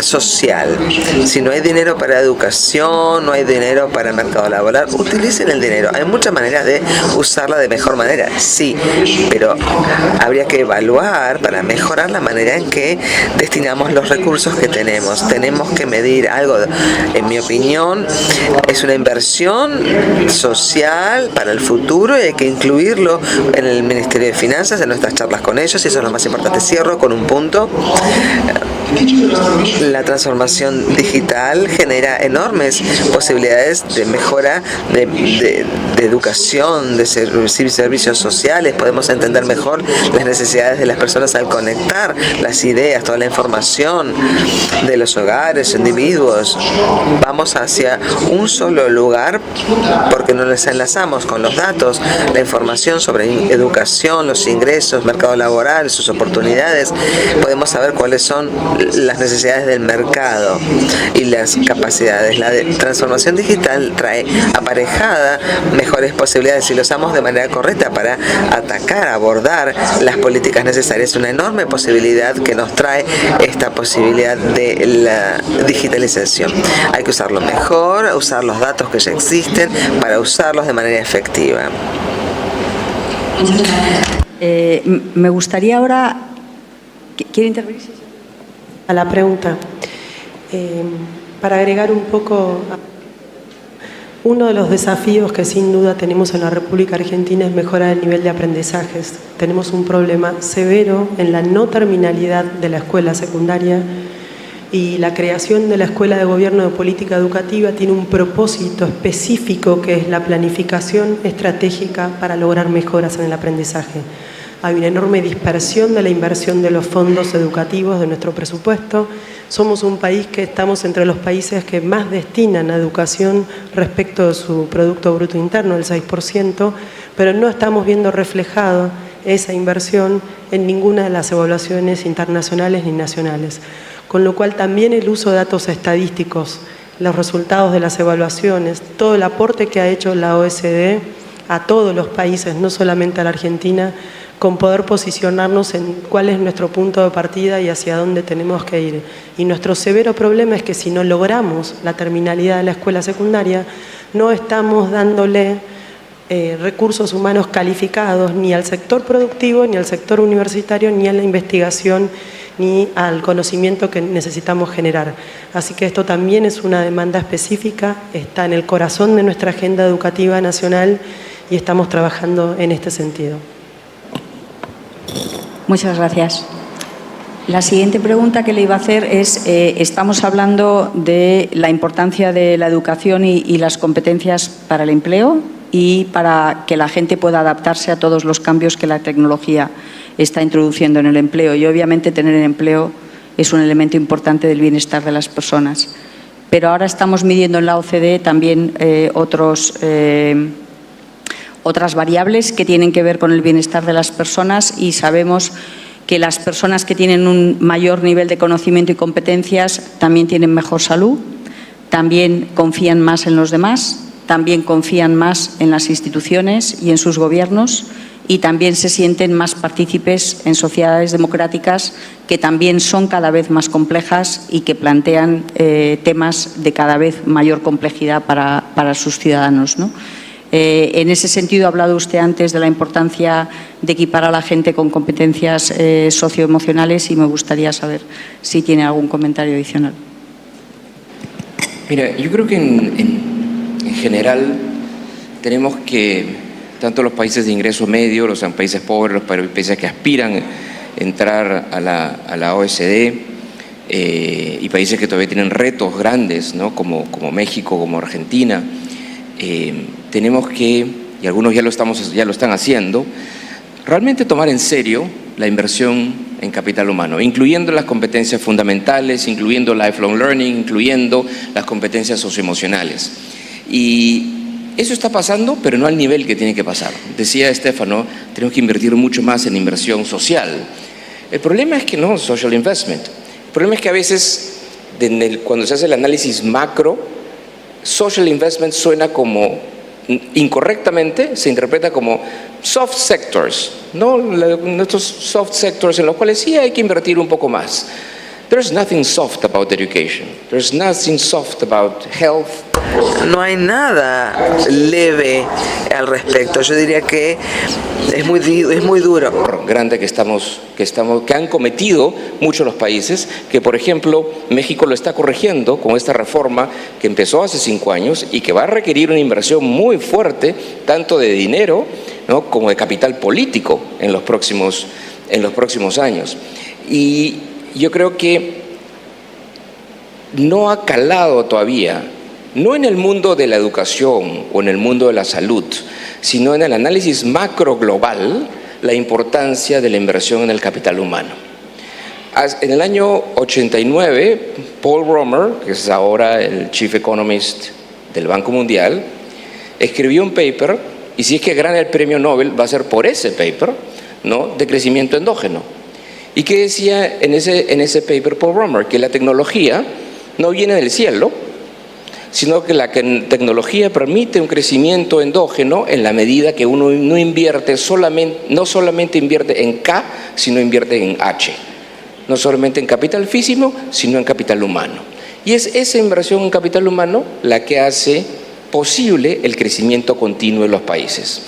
social? Si no hay dinero para educación, no hay dinero para el mercado laboral. Utilicen el dinero. Hay muchas maneras de usarla de mejor manera, sí, pero habría que evaluar para mejorar la manera en que destinamos los recursos que tenemos. Tenemos que medir algo, en mi opinión, es una inversión social para el futuro y hay que incluirlo en el Ministerio de Finanzas, en nuestras charlas con ellos, y eso es lo más importante. Cierro con un punto. La transformación digital genera enormes posibilidades de mejora de educación, de servicios sociales. Podemos entender mejor las necesidades de las personas al conectar las ideas, toda la información de los hogares, individuos. Vamos hacia un solo lugar porque nos les enlazamos con los datos, la información sobre educación, los ingresos, mercado laboral, sus oportunidades. Podemos saber cuáles son las necesidades del mercado y las capacidades. La transformación digital trae aparejada mejores posibilidades si lo usamos de manera correcta para atacar, abordar las políticas necesarias. Una enorme posibilidad que nos trae esta posibilidad de la digitalización. Hay que usarlo mejor, usar los datos que ya existen para usarlos de manera efectiva. Me gustaría ahora... ¿Quiere intervenir? A la pregunta. Para agregar un poco, uno de los desafíos que sin duda tenemos en la República Argentina es mejorar el nivel de aprendizajes. Tenemos un problema severo en la no terminalidad de la escuela secundaria y la creación de la Escuela de Gobierno de Política Educativa tiene un propósito específico que es la planificación estratégica para lograr mejoras en el aprendizaje. Hay una enorme dispersión de la inversión de los fondos educativos de nuestro presupuesto. Somos un país que estamos entre los países que más destinan a educación respecto de su Producto Bruto Interno, el 6%, pero no estamos viendo reflejado esa inversión en ninguna de las evaluaciones internacionales ni nacionales. Con lo cual también el uso de datos estadísticos, los resultados de las evaluaciones, todo el aporte que ha hecho la OECD a todos los países, no solamente a la Argentina, con poder posicionarnos en cuál es nuestro punto de partida y hacia dónde tenemos que ir. Y nuestro severo problema es que si no logramos la terminalidad de la escuela secundaria, no estamos dándole recursos humanos calificados ni al sector productivo, ni al sector universitario, ni a la investigación, ni al conocimiento que necesitamos generar. Así que esto también es una demanda específica, está en el corazón de nuestra agenda educativa nacional y estamos trabajando en este sentido. Muchas gracias. La siguiente pregunta que le iba a hacer es, estamos hablando de la importancia de la educación y las competencias para el empleo y para que la gente pueda adaptarse a todos los cambios que la tecnología está introduciendo en el empleo. Y obviamente tener empleo es un elemento importante del bienestar de las personas. Pero ahora estamos midiendo en la OCDE también otras variables que tienen que ver con el bienestar de las personas y sabemos que las personas que tienen un mayor nivel de conocimiento y competencias también tienen mejor salud, también confían más en los demás, también confían más en las instituciones y en sus gobiernos y también se sienten más partícipes en sociedades democráticas que también son cada vez más complejas y que plantean temas de cada vez mayor complejidad para sus ciudadanos, ¿no? En ese sentido, ha hablado usted antes de la importancia de equipar a la gente con competencias socioemocionales y me gustaría saber si tiene algún comentario adicional. Mira, yo creo que en general tenemos que, tanto los países de ingreso medio, los países pobres, los países que aspiran a entrar a la OECD y países que todavía tienen retos grandes, ¿no? como México, como Argentina, tenemos que, y algunos ya lo están haciendo, realmente tomar en serio la inversión en capital humano, incluyendo las competencias fundamentales, incluyendo lifelong learning, incluyendo las competencias socioemocionales. Y eso está pasando, pero no al nivel que tiene que pasar. Decía Stefano, tenemos que invertir mucho más en inversión social. El problema es que no, social investment. El problema es que a veces, cuando se hace el análisis macro, social investment suena como, incorrectamente, se interpreta como soft sectors, ¿no? Nuestros soft sectors en los cuales sí hay que invertir un poco más. There's nothing soft about education. There's nothing soft about health. No hay nada leve al respecto. Yo diría que es muy duro. Grande que han cometido muchos los países, que por ejemplo México lo está corrigiendo con esta reforma que empezó hace 5 años y que va a requerir una inversión muy fuerte, tanto de dinero, ¿no?, como de capital político en los próximos años. Y yo creo que no ha calado todavía, no en el mundo de la educación o en el mundo de la salud, sino en el análisis macro global, la importancia de la inversión en el capital humano. En el año 89, Paul Romer, que es ahora el Chief Economist del Banco Mundial, escribió un paper, y si es que gana el premio Nobel va a ser por ese paper, ¿no?, de crecimiento endógeno. ¿Y qué decía en ese paper Paul Romer? Que la tecnología no viene del cielo, sino que la tecnología permite un crecimiento endógeno en la medida que uno no solamente invierte en K, sino invierte en H. No solamente en capital físico, sino en capital humano. Y es esa inversión en capital humano la que hace posible el crecimiento continuo de los países.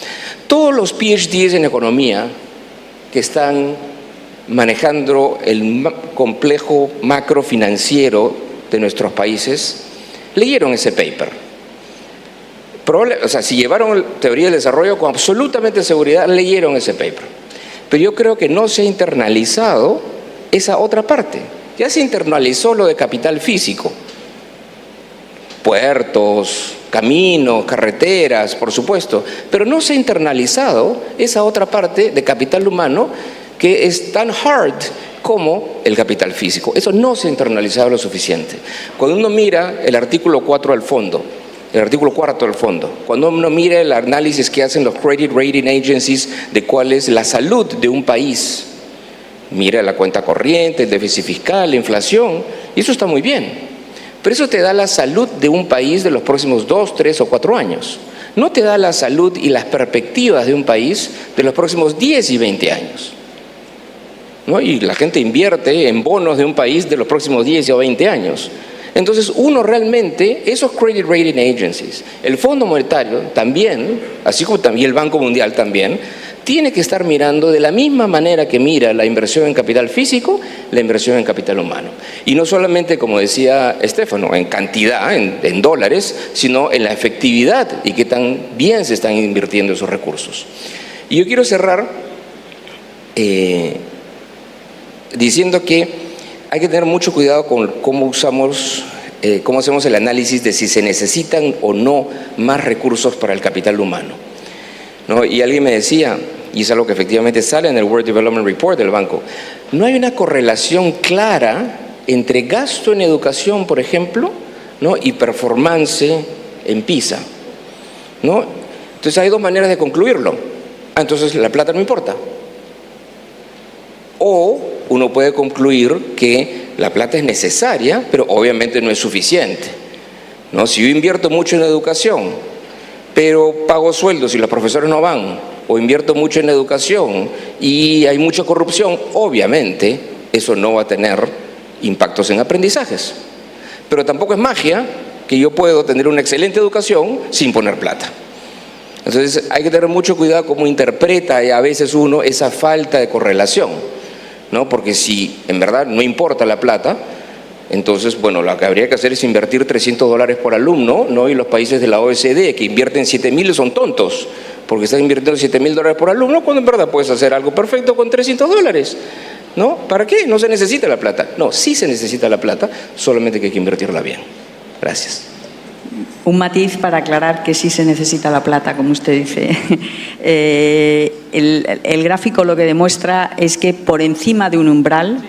Todos los PhDs en economía que están manejando el complejo macrofinanciero de nuestros países leyeron ese paper. O sea, si llevaron teoría del desarrollo con absolutamente seguridad, leyeron ese paper. Pero yo creo que no se ha internalizado esa otra parte. Ya se internalizó lo de capital físico. Puertos, caminos, carreteras, por supuesto. Pero no se ha internalizado esa otra parte de capital humano que es tan hard como el capital físico. Eso no se ha internalizado lo suficiente. Cuando uno mira el artículo 4 al fondo, el artículo 4 del fondo, cuando uno mira el análisis que hacen los credit rating agencies de cuál es la salud de un país, mira la cuenta corriente, el déficit fiscal, la inflación, y eso está muy bien. Pero eso te da la salud de un país de los próximos 2, 3 o 4 años. No te da la salud y las perspectivas de un país de los próximos 10 y 20 años. ¿No? Y la gente invierte en bonos de un país de los próximos 10 o 20 años. Entonces uno realmente, esos credit rating agencies, el Fondo Monetario también, así como también el Banco Mundial también, tiene que estar mirando de la misma manera que mira la inversión en capital físico, la inversión en capital humano. Y no solamente, como decía Estefano, en cantidad, en dólares, sino en la efectividad y qué tan bien se están invirtiendo esos recursos. Y yo quiero cerrar diciendo que hay que tener mucho cuidado con cómo hacemos el análisis de si se necesitan o no más recursos para el capital humano, ¿no? Y alguien me decía, y es algo que efectivamente sale en el World Development Report del banco, no hay una correlación clara entre gasto en educación, por ejemplo, ¿no?, y performance en PISA, ¿no? Entonces hay 2 maneras de concluirlo. Entonces la plata no importa. O uno puede concluir que la plata es necesaria, pero obviamente no es suficiente, ¿no? Si yo invierto mucho en educación, pero pago sueldos y los profesores no van, o invierto mucho en educación y hay mucha corrupción, obviamente eso no va a tener impactos en aprendizajes. Pero tampoco es magia que yo puedo tener una excelente educación sin poner plata. Entonces hay que tener mucho cuidado cómo interpreta a veces uno esa falta de correlación, ¿no? Porque si en verdad no importa la plata, entonces, bueno, lo que habría que hacer es invertir $300 por alumno, ¿no? Y los países de la OECD que invierten 7.000 son tontos, porque están invirtiendo $7.000 por alumno, cuando en verdad puedes hacer algo perfecto con $300, ¿no? ¿Para qué? No se necesita la plata. No, sí se necesita la plata, solamente que hay que invertirla bien. Gracias. Un matiz para aclarar que sí se necesita la plata, como usted dice. El gráfico lo que demuestra es que por encima de un umbral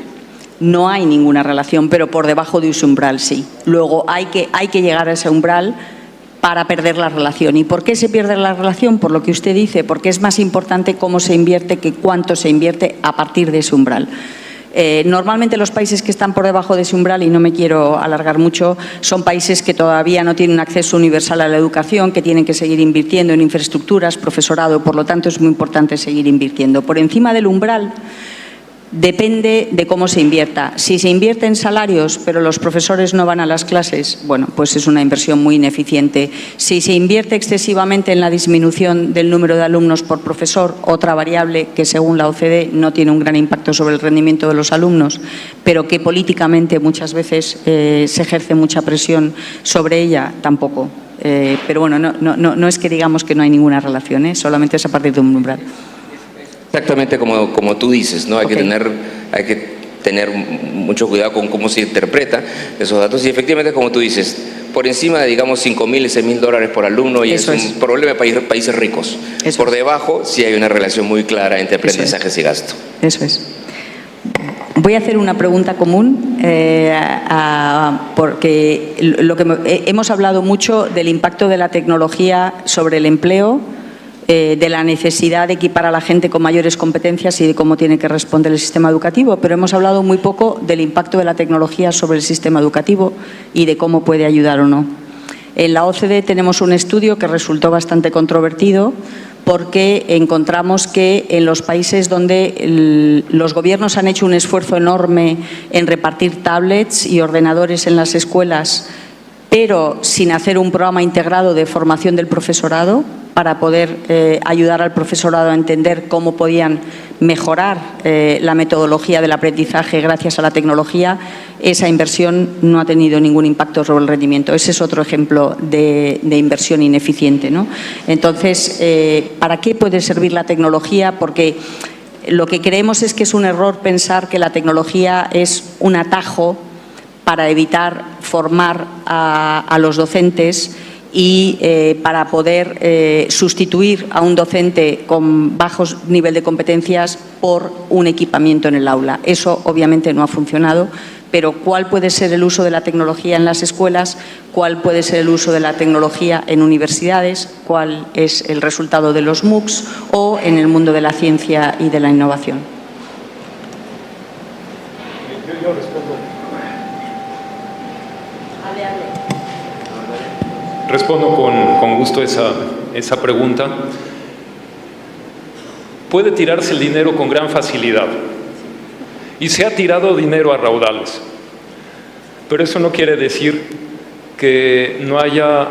no hay ninguna relación, pero por debajo de ese umbral sí. Luego hay que llegar a ese umbral para perder la relación. ¿Y por qué se pierde la relación? Por lo que usted dice, porque es más importante cómo se invierte que cuánto se invierte a partir de ese umbral. Normalmente los países que están por debajo de ese umbral, y no me quiero alargar mucho, son países que todavía no tienen acceso universal a la educación, que tienen que seguir invirtiendo en infraestructuras, profesorado, por lo tanto es muy importante seguir invirtiendo. Por encima del umbral, Depende de cómo se invierta. Si se invierte en salarios, pero los profesores no van a las clases, bueno, pues es una inversión muy ineficiente. Si se invierte excesivamente en la disminución del número de alumnos por profesor, otra variable que según la OCDE no tiene un gran impacto sobre el rendimiento de los alumnos, pero que políticamente muchas veces se ejerce mucha presión sobre ella, tampoco. Pero bueno, no es que digamos que no hay ninguna relación, solamente es a partir de un umbral. Exactamente como tú dices, ¿no? Hay que tener mucho cuidado con cómo se interpreta esos datos y efectivamente, como tú dices, por encima de, digamos, $5.000 y $6.000 por alumno y es un problema de países ricos. Por debajo sí hay una relación muy clara entre aprendizajes y gasto. Eso es. Voy a hacer una pregunta común porque hemos hablado mucho del impacto de la tecnología sobre el empleo, de la necesidad de equipar a la gente con mayores competencias y de cómo tiene que responder el sistema educativo, pero hemos hablado muy poco del impacto de la tecnología sobre el sistema educativo y de cómo puede ayudar o no. En la OCDE tenemos un estudio que resultó bastante controvertido porque encontramos que en los países donde los gobiernos han hecho un esfuerzo enorme en repartir tablets y ordenadores en las escuelas, pero sin hacer un programa integrado de formación del profesorado para poder ayudar al profesorado a entender cómo podían mejorar la metodología del aprendizaje gracias a la tecnología, esa inversión no ha tenido ningún impacto sobre el rendimiento. Ese es otro ejemplo de inversión ineficiente, ¿no? Entonces, ¿para qué puede servir la tecnología? Porque lo que creemos es que es un error pensar que la tecnología es un atajo para evitar formar a los docentes y para poder sustituir a un docente con bajo nivel de competencias por un equipamiento en el aula. Eso obviamente no ha funcionado, pero ¿cuál puede ser el uso de la tecnología en las escuelas? ¿Cuál puede ser el uso de la tecnología en universidades? ¿Cuál es el resultado de los MOOCs o en el mundo de la ciencia y de la innovación? Yo respondo. Respondo con gusto esa pregunta. Puede tirarse el dinero con gran facilidad y se ha tirado dinero a raudales, pero eso no quiere decir que no haya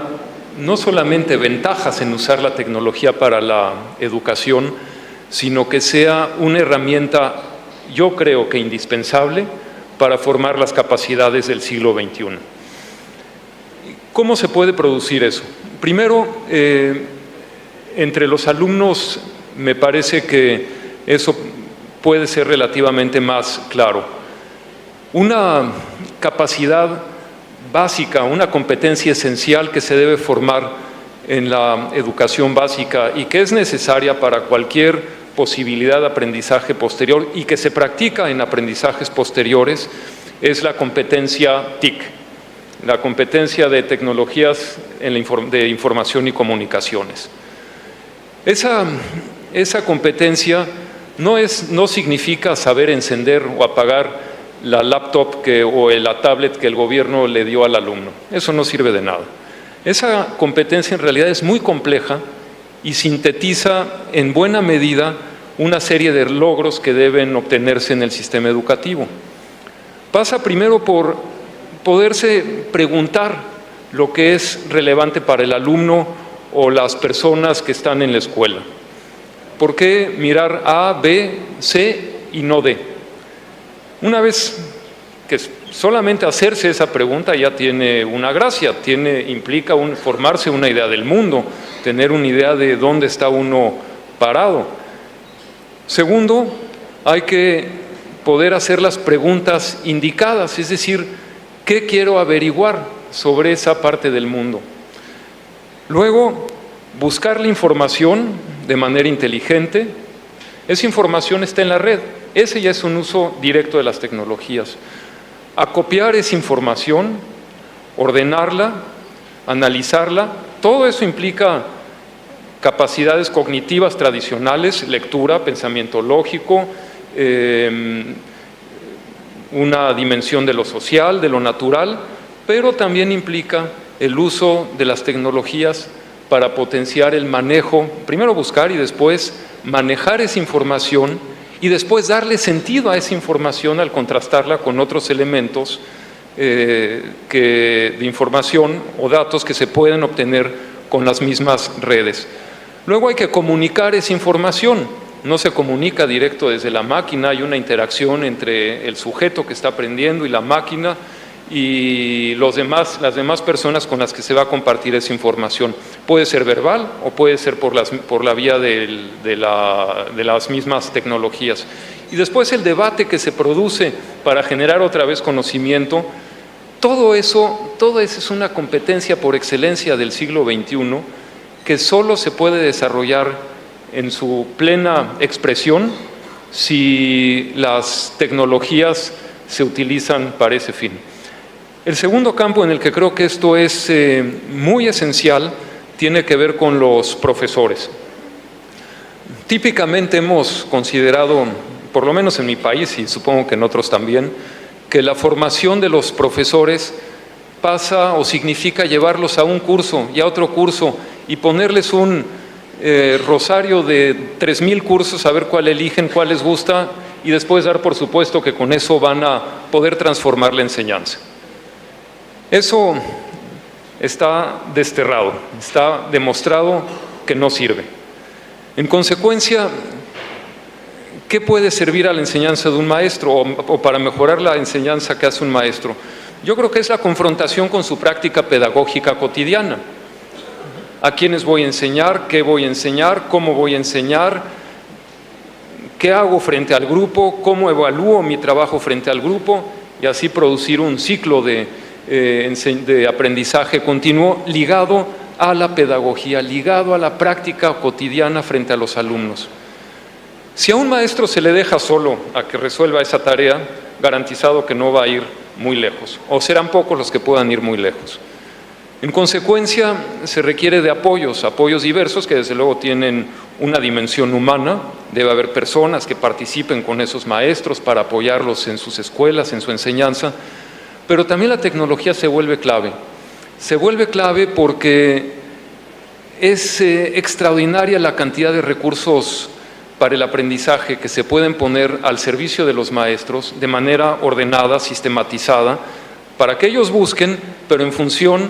no solamente ventajas en usar la tecnología para la educación, sino que sea una herramienta, yo creo que indispensable, para formar las capacidades del siglo XXI. ¿Cómo se puede producir eso? Primero, entre los alumnos me parece que eso puede ser relativamente más claro. Una capacidad básica, una competencia esencial que se debe formar en la educación básica y que es necesaria para cualquier posibilidad de aprendizaje posterior y que se practica en aprendizajes posteriores es la competencia TIC. La competencia de tecnologías de información y comunicaciones. Esa competencia no significa saber encender o apagar la laptop o la tablet que el gobierno le dio al alumno. Eso no sirve de nada. Esa competencia en realidad es muy compleja y sintetiza en buena medida una serie de logros que deben obtenerse en el sistema educativo. Pasa primero por poderse preguntar lo que es relevante para el alumno o las personas que están en la escuela. ¿Por qué mirar A, B, C y no D? Una vez que solamente hacerse esa pregunta ya tiene una gracia, implica formarse una idea del mundo, tener una idea de dónde está uno parado. Segundo, hay que poder hacer las preguntas indicadas, es decir, ¿qué quiero averiguar sobre esa parte del mundo? Luego, buscar la información de manera inteligente. Esa información está en la red. Ese ya es un uso directo de las tecnologías. Acopiar esa información, ordenarla, analizarla. Todo eso implica capacidades cognitivas tradicionales, lectura, pensamiento lógico, una dimensión de lo social, de lo natural, pero también implica el uso de las tecnologías para potenciar el manejo, primero buscar y después manejar esa información y después darle sentido a esa información al contrastarla con otros elementos de información o datos que se pueden obtener con las mismas redes. Luego hay que comunicar esa información. No se comunica directo desde la máquina, hay una interacción entre el sujeto que está aprendiendo y la máquina y las demás personas con las que se va a compartir esa información. Puede ser verbal o puede ser por la vía de las mismas tecnologías. Y después el debate que se produce para generar otra vez conocimiento. Todo eso es una competencia por excelencia del siglo XXI que solo se puede desarrollar en su plena expresión si las tecnologías se utilizan para ese fin. El segundo campo en el que creo que esto es muy esencial tiene que ver con los profesores. Típicamente hemos considerado, por lo menos en mi país y supongo que en otros también, que la formación de los profesores pasa o significa llevarlos a un curso y a otro curso y ponerles un rosario de 3,000 cursos a ver cuál eligen, cuál les gusta y después dar por supuesto que con eso van a poder transformar la enseñanza. Eso está desterrado, está demostrado que no sirve. En consecuencia, ¿qué puede servir a la enseñanza de un maestro o para mejorar la enseñanza que hace un maestro? Yo creo que es la confrontación con su práctica pedagógica cotidiana. ¿A quiénes voy a enseñar? ¿Qué voy a enseñar? ¿Cómo voy a enseñar? ¿Qué hago frente al grupo? ¿Cómo evalúo mi trabajo frente al grupo? Y así producir un ciclo de aprendizaje continuo ligado a la pedagogía, ligado a la práctica cotidiana frente a los alumnos. Si a un maestro se le deja solo a que resuelva esa tarea, garantizado que no va a ir muy lejos, o serán pocos los que puedan ir muy lejos. En consecuencia, se requiere de apoyos diversos que desde luego tienen una dimensión humana. Debe haber personas que participen con esos maestros para apoyarlos en sus escuelas, en su enseñanza, pero también la tecnología se vuelve clave. Se vuelve clave porque es extraordinaria la cantidad de recursos para el aprendizaje que se pueden poner al servicio de los maestros de manera ordenada, sistematizada, para que ellos busquen, pero en función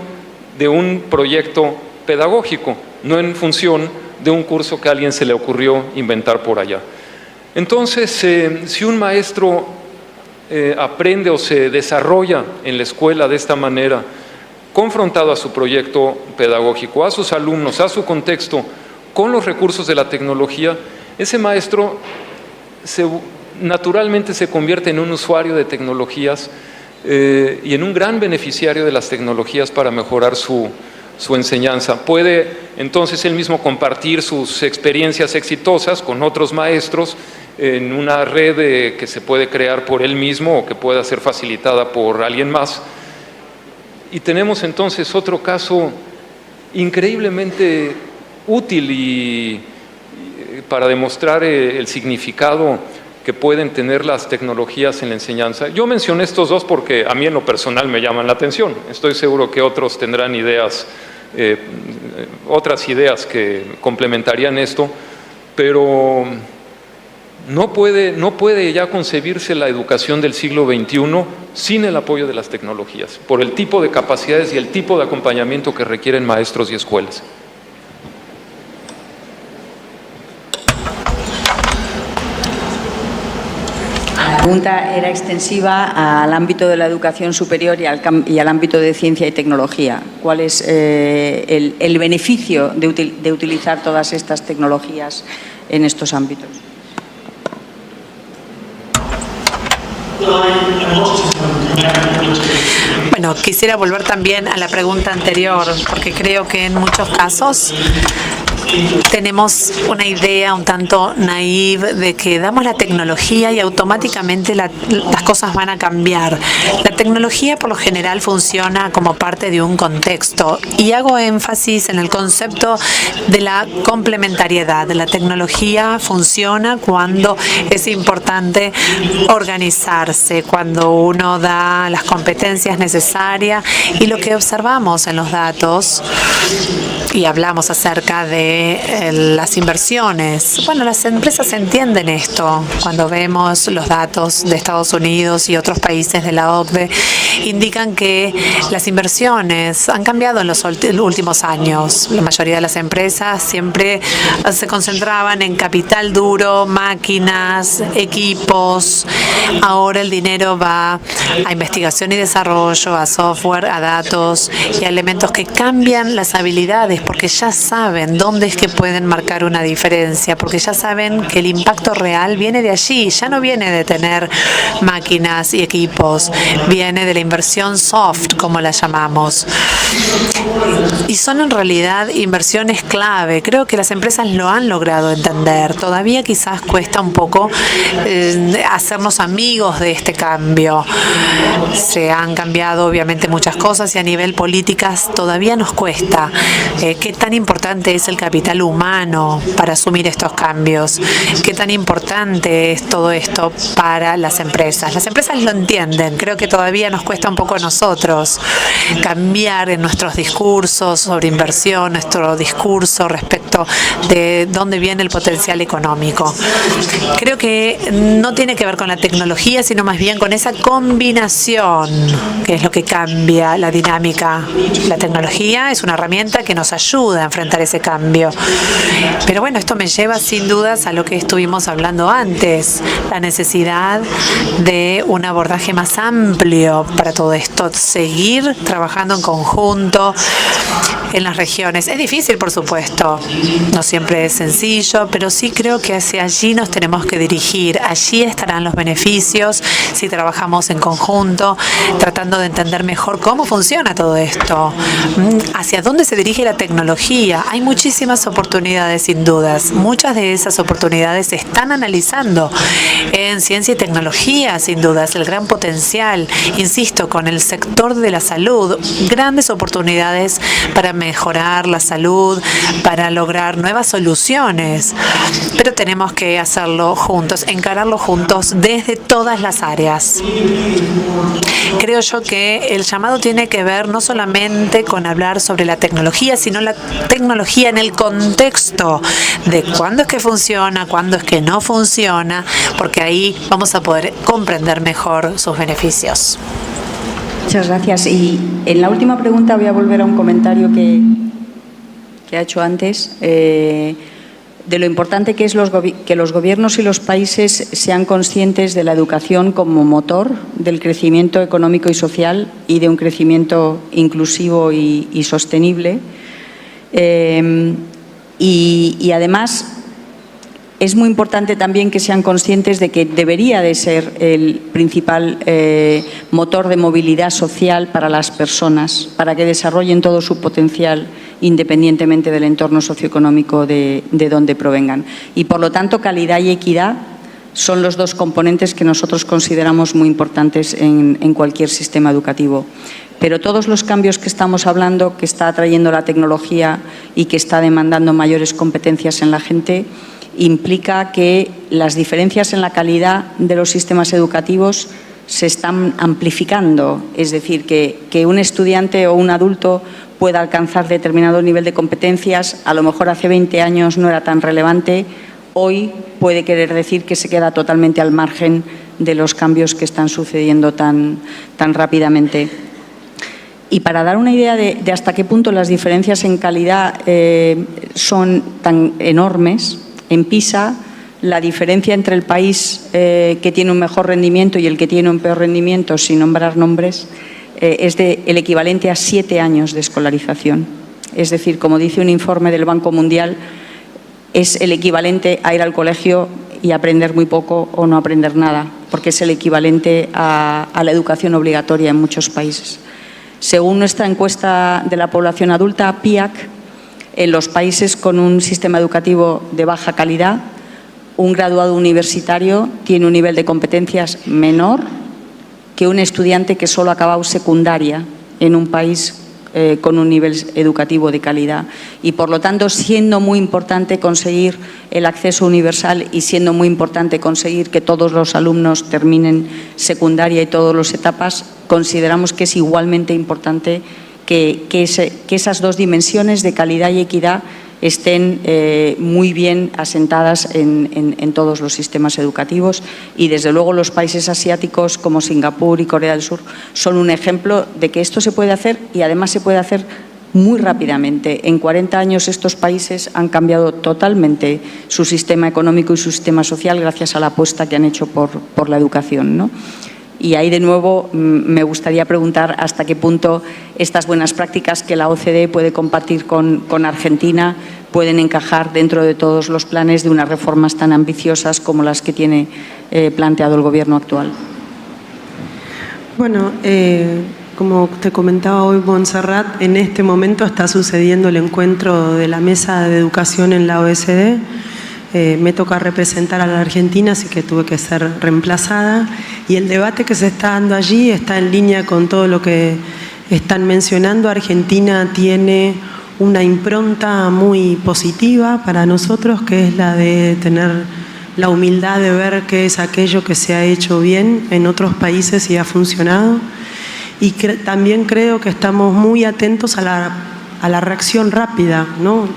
de un proyecto pedagógico, no en función de un curso que a alguien se le ocurrió inventar por allá. Entonces, si un maestro aprende o se desarrolla en la escuela de esta manera, confrontado a su proyecto pedagógico, a sus alumnos, a su contexto, con los recursos de la tecnología, ese maestro naturalmente se convierte en un usuario de tecnologías y en un gran beneficiario de las tecnologías para mejorar su enseñanza. Puede entonces él mismo compartir sus experiencias exitosas con otros maestros en una red que se puede crear por él mismo o que pueda ser facilitada por alguien más. Y tenemos entonces otro caso increíblemente útil y para demostrar el significado que pueden tener las tecnologías en la enseñanza. Yo mencioné estos dos porque a mí en lo personal me llaman la atención. Estoy seguro que otros tendrán otras ideas que complementarían esto, pero no puede ya concebirse la educación del siglo XXI sin el apoyo de las tecnologías, por el tipo de capacidades y el tipo de acompañamiento que requieren maestros y escuelas. La pregunta era extensiva al ámbito de la educación superior y al ámbito de ciencia y tecnología. ¿Cuál es el beneficio de utilizar todas estas tecnologías en estos ámbitos? Bueno, quisiera volver también a la pregunta anterior, porque creo que en muchos casos tenemos una idea un tanto naive de que damos la tecnología y automáticamente las cosas van a cambiar. La tecnología por lo general funciona como parte de un contexto y hago énfasis en el concepto de la complementariedad. La tecnología funciona cuando es importante organizarse, cuando uno da las competencias necesarias y lo que observamos en los datos y hablamos acerca de que las inversiones, bueno, las empresas entienden esto. Cuando vemos los datos de Estados Unidos y otros países de la OCDE, indican que las inversiones han cambiado en los últimos años. La mayoría de las empresas siempre se concentraban en capital duro, máquinas, equipos. Ahora el dinero va a investigación y desarrollo, a software, a datos y a elementos que cambian las habilidades, porque ya saben dónde es que pueden marcar una diferencia, porque ya saben que el impacto real viene de allí, ya no viene de tener máquinas y equipos, viene de la inversión soft, como la llamamos. Y son en realidad inversiones clave. Creo que las empresas lo han logrado entender. Todavía quizás cuesta un poco hacernos amigos de este cambio. Se han cambiado obviamente muchas cosas y a nivel políticas todavía nos cuesta. ¿Qué tan importante es el capital humano para asumir estos cambios? ¿Qué tan importante es todo esto para las empresas? Las empresas lo entienden. Creo que todavía nos cuesta un poco a nosotros cambiar en nuestros discursos sobre inversión, nuestro discurso respecto de dónde viene el potencial económico. Creo que no tiene que ver con la tecnología, sino más bien con esa combinación, que es lo que cambia la dinámica. La tecnología es una herramienta que nos ayuda a enfrentar ese cambio. Pero bueno, esto me lleva sin dudas a lo que estuvimos hablando antes, la necesidad de un abordaje más amplio para todo esto, seguir trabajando en conjunto en las regiones. Es difícil, por supuesto, no siempre es sencillo, pero sí creo que hacia allí nos tenemos que dirigir. Allí estarán los beneficios si trabajamos en conjunto, tratando de entender mejor cómo funciona todo esto, hacia dónde se dirige la tecnología. Hay muchísimas oportunidades, sin dudas. Muchas de esas oportunidades se están analizando en ciencia y tecnología, sin dudas, el gran potencial, insisto, con el sector de la salud, grandes oportunidades para mejorar la salud, para lograr nuevas soluciones, pero tenemos que hacerlo juntos, encararlo juntos desde todas las áreas. Creo yo que el llamado tiene que ver no solamente con hablar sobre la tecnología, sino la tecnología en el contexto de cuándo es que funciona, cuándo es que no funciona, porque ahí vamos a poder comprender mejor sus beneficios. Muchas gracias. Y en la última pregunta voy a volver a un comentario que ha hecho antes, de lo importante que es que los gobiernos y los países sean conscientes de la educación como motor del crecimiento económico y social y de un crecimiento inclusivo y sostenible. Y además es muy importante también que sean conscientes de que debería de ser el principal motor de movilidad social para las personas, para que desarrollen todo su potencial independientemente del entorno socioeconómico de donde provengan. Y por lo tanto, calidad y equidad son los dos componentes que nosotros consideramos muy importantes en cualquier sistema educativo. Pero todos los cambios que estamos hablando, que está trayendo la tecnología y que está demandando mayores competencias en la gente, implica que las diferencias en la calidad de los sistemas educativos se están amplificando. Es decir, que un estudiante o un adulto pueda alcanzar determinado nivel de competencias, a lo mejor hace 20 años no era tan relevante, hoy puede querer decir que se queda totalmente al margen de los cambios que están sucediendo tan rápidamente. Y para dar una idea de hasta qué punto las diferencias en calidad son tan enormes, en PISA la diferencia entre el país que tiene un mejor rendimiento y el que tiene un peor rendimiento, sin nombrar nombres, es el equivalente a 7 años de escolarización. Es decir, como dice un informe del Banco Mundial, es el equivalente a ir al colegio y aprender muy poco o no aprender nada, porque es el equivalente a la educación obligatoria en muchos países. Según nuestra encuesta de la población adulta, PIAC, en los países con un sistema educativo de baja calidad, un graduado universitario tiene un nivel de competencias menor que un estudiante que solo ha acabado secundaria en un país con un nivel educativo de calidad. Y por lo tanto, siendo muy importante conseguir el acceso universal y siendo muy importante conseguir que todos los alumnos terminen secundaria y todas las etapas, consideramos que es igualmente importante que esas dos dimensiones de calidad y equidad estén muy bien asentadas en todos los sistemas educativos, y desde luego los países asiáticos como Singapur y Corea del Sur son un ejemplo de que esto se puede hacer, y además se puede hacer muy rápidamente. En 40 años estos países han cambiado totalmente su sistema económico y su sistema social gracias a la apuesta que han hecho por la educación, ¿no? Y ahí de nuevo me gustaría preguntar hasta qué punto estas buenas prácticas que la OCDE puede compartir con Argentina pueden encajar dentro de todos los planes de unas reformas tan ambiciosas como las que tiene planteado el Gobierno actual. Bueno, como te comentaba hoy, Montserrat, en este momento está sucediendo el encuentro de la Mesa de Educación en la OSD. Me toca representar a la Argentina, así que tuve que ser reemplazada. Y el debate que se está dando allí está en línea con todo lo que están mencionando. Argentina tiene una impronta muy positiva para nosotros, que es la de tener la humildad de ver qué es aquello que se ha hecho bien en otros países y ha funcionado. Y también creo que estamos muy atentos a la reacción rápida, ¿no?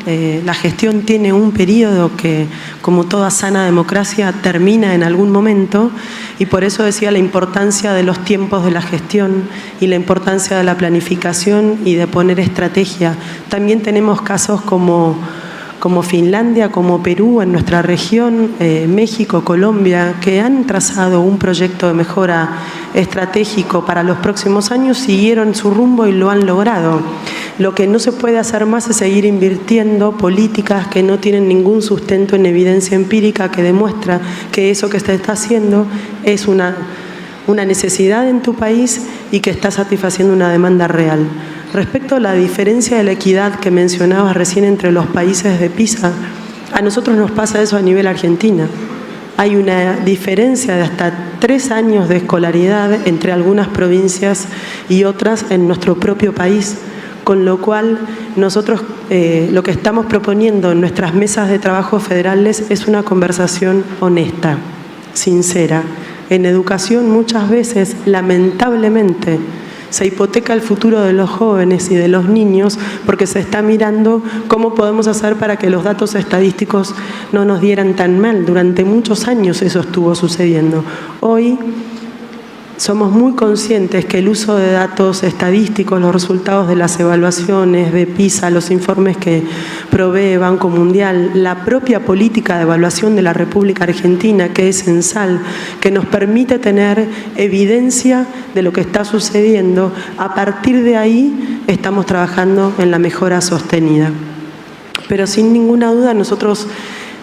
La gestión tiene un periodo que, como toda sana democracia, termina en algún momento, y por eso decía la importancia de los tiempos de la gestión y la importancia de la planificación y de poner estrategia. También tenemos casos como Finlandia, como Perú en nuestra región, México, Colombia, que han trazado un proyecto de mejora estratégico para los próximos años, siguieron su rumbo y lo han logrado. Lo que no se puede hacer más es seguir invirtiendo políticas que no tienen ningún sustento en evidencia empírica que demuestra que eso que se está haciendo es una necesidad en tu país y que está satisfaciendo una demanda real. Respecto a la diferencia de la equidad que mencionabas recién entre los países de PISA, a nosotros nos pasa eso a nivel Argentina. Hay una diferencia de hasta 3 años de escolaridad entre algunas provincias y otras en nuestro propio país, con lo cual nosotros lo que estamos proponiendo en nuestras mesas de trabajo federales es una conversación honesta, sincera. En educación muchas veces, lamentablemente, se hipoteca el futuro de los jóvenes y de los niños porque se está mirando cómo podemos hacer para que los datos estadísticos no nos dieran tan mal. Durante muchos años eso estuvo sucediendo. Hoy somos muy conscientes que el uso de datos estadísticos, los resultados de las evaluaciones de PISA, los informes que provee Banco Mundial, la propia política de evaluación de la República Argentina, que es censal, que nos permite tener evidencia de lo que está sucediendo. A partir de ahí estamos trabajando en la mejora sostenida. Pero sin ninguna duda nosotros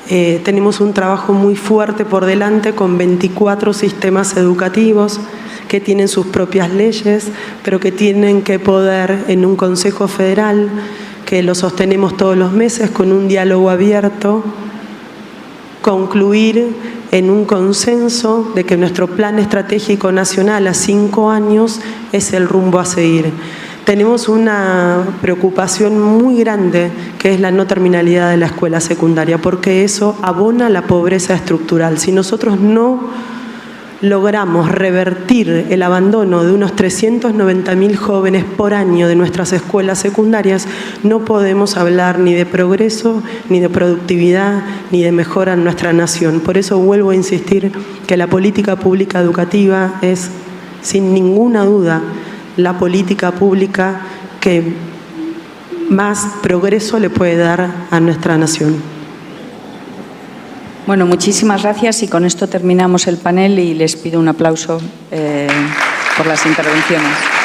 tenemos un trabajo muy fuerte por delante con 24 sistemas educativos que tienen sus propias leyes, pero que tienen que poder en un Consejo Federal, que lo sostenemos todos los meses con un diálogo abierto, concluir en un consenso de que nuestro plan estratégico nacional a 5 años es el rumbo a seguir. Tenemos una preocupación muy grande, que es la no terminalidad de la escuela secundaria, porque eso abona la pobreza estructural. Si nosotros no logramos revertir el abandono de unos 390.000 jóvenes por año de nuestras escuelas secundarias, no podemos hablar ni de progreso, ni de productividad, ni de mejora en nuestra nación. Por eso vuelvo a insistir que la política pública educativa es, sin ninguna duda, la política pública que más progreso le puede dar a nuestra nación. Bueno, muchísimas gracias, y con esto terminamos el panel y les pido un aplauso por las intervenciones.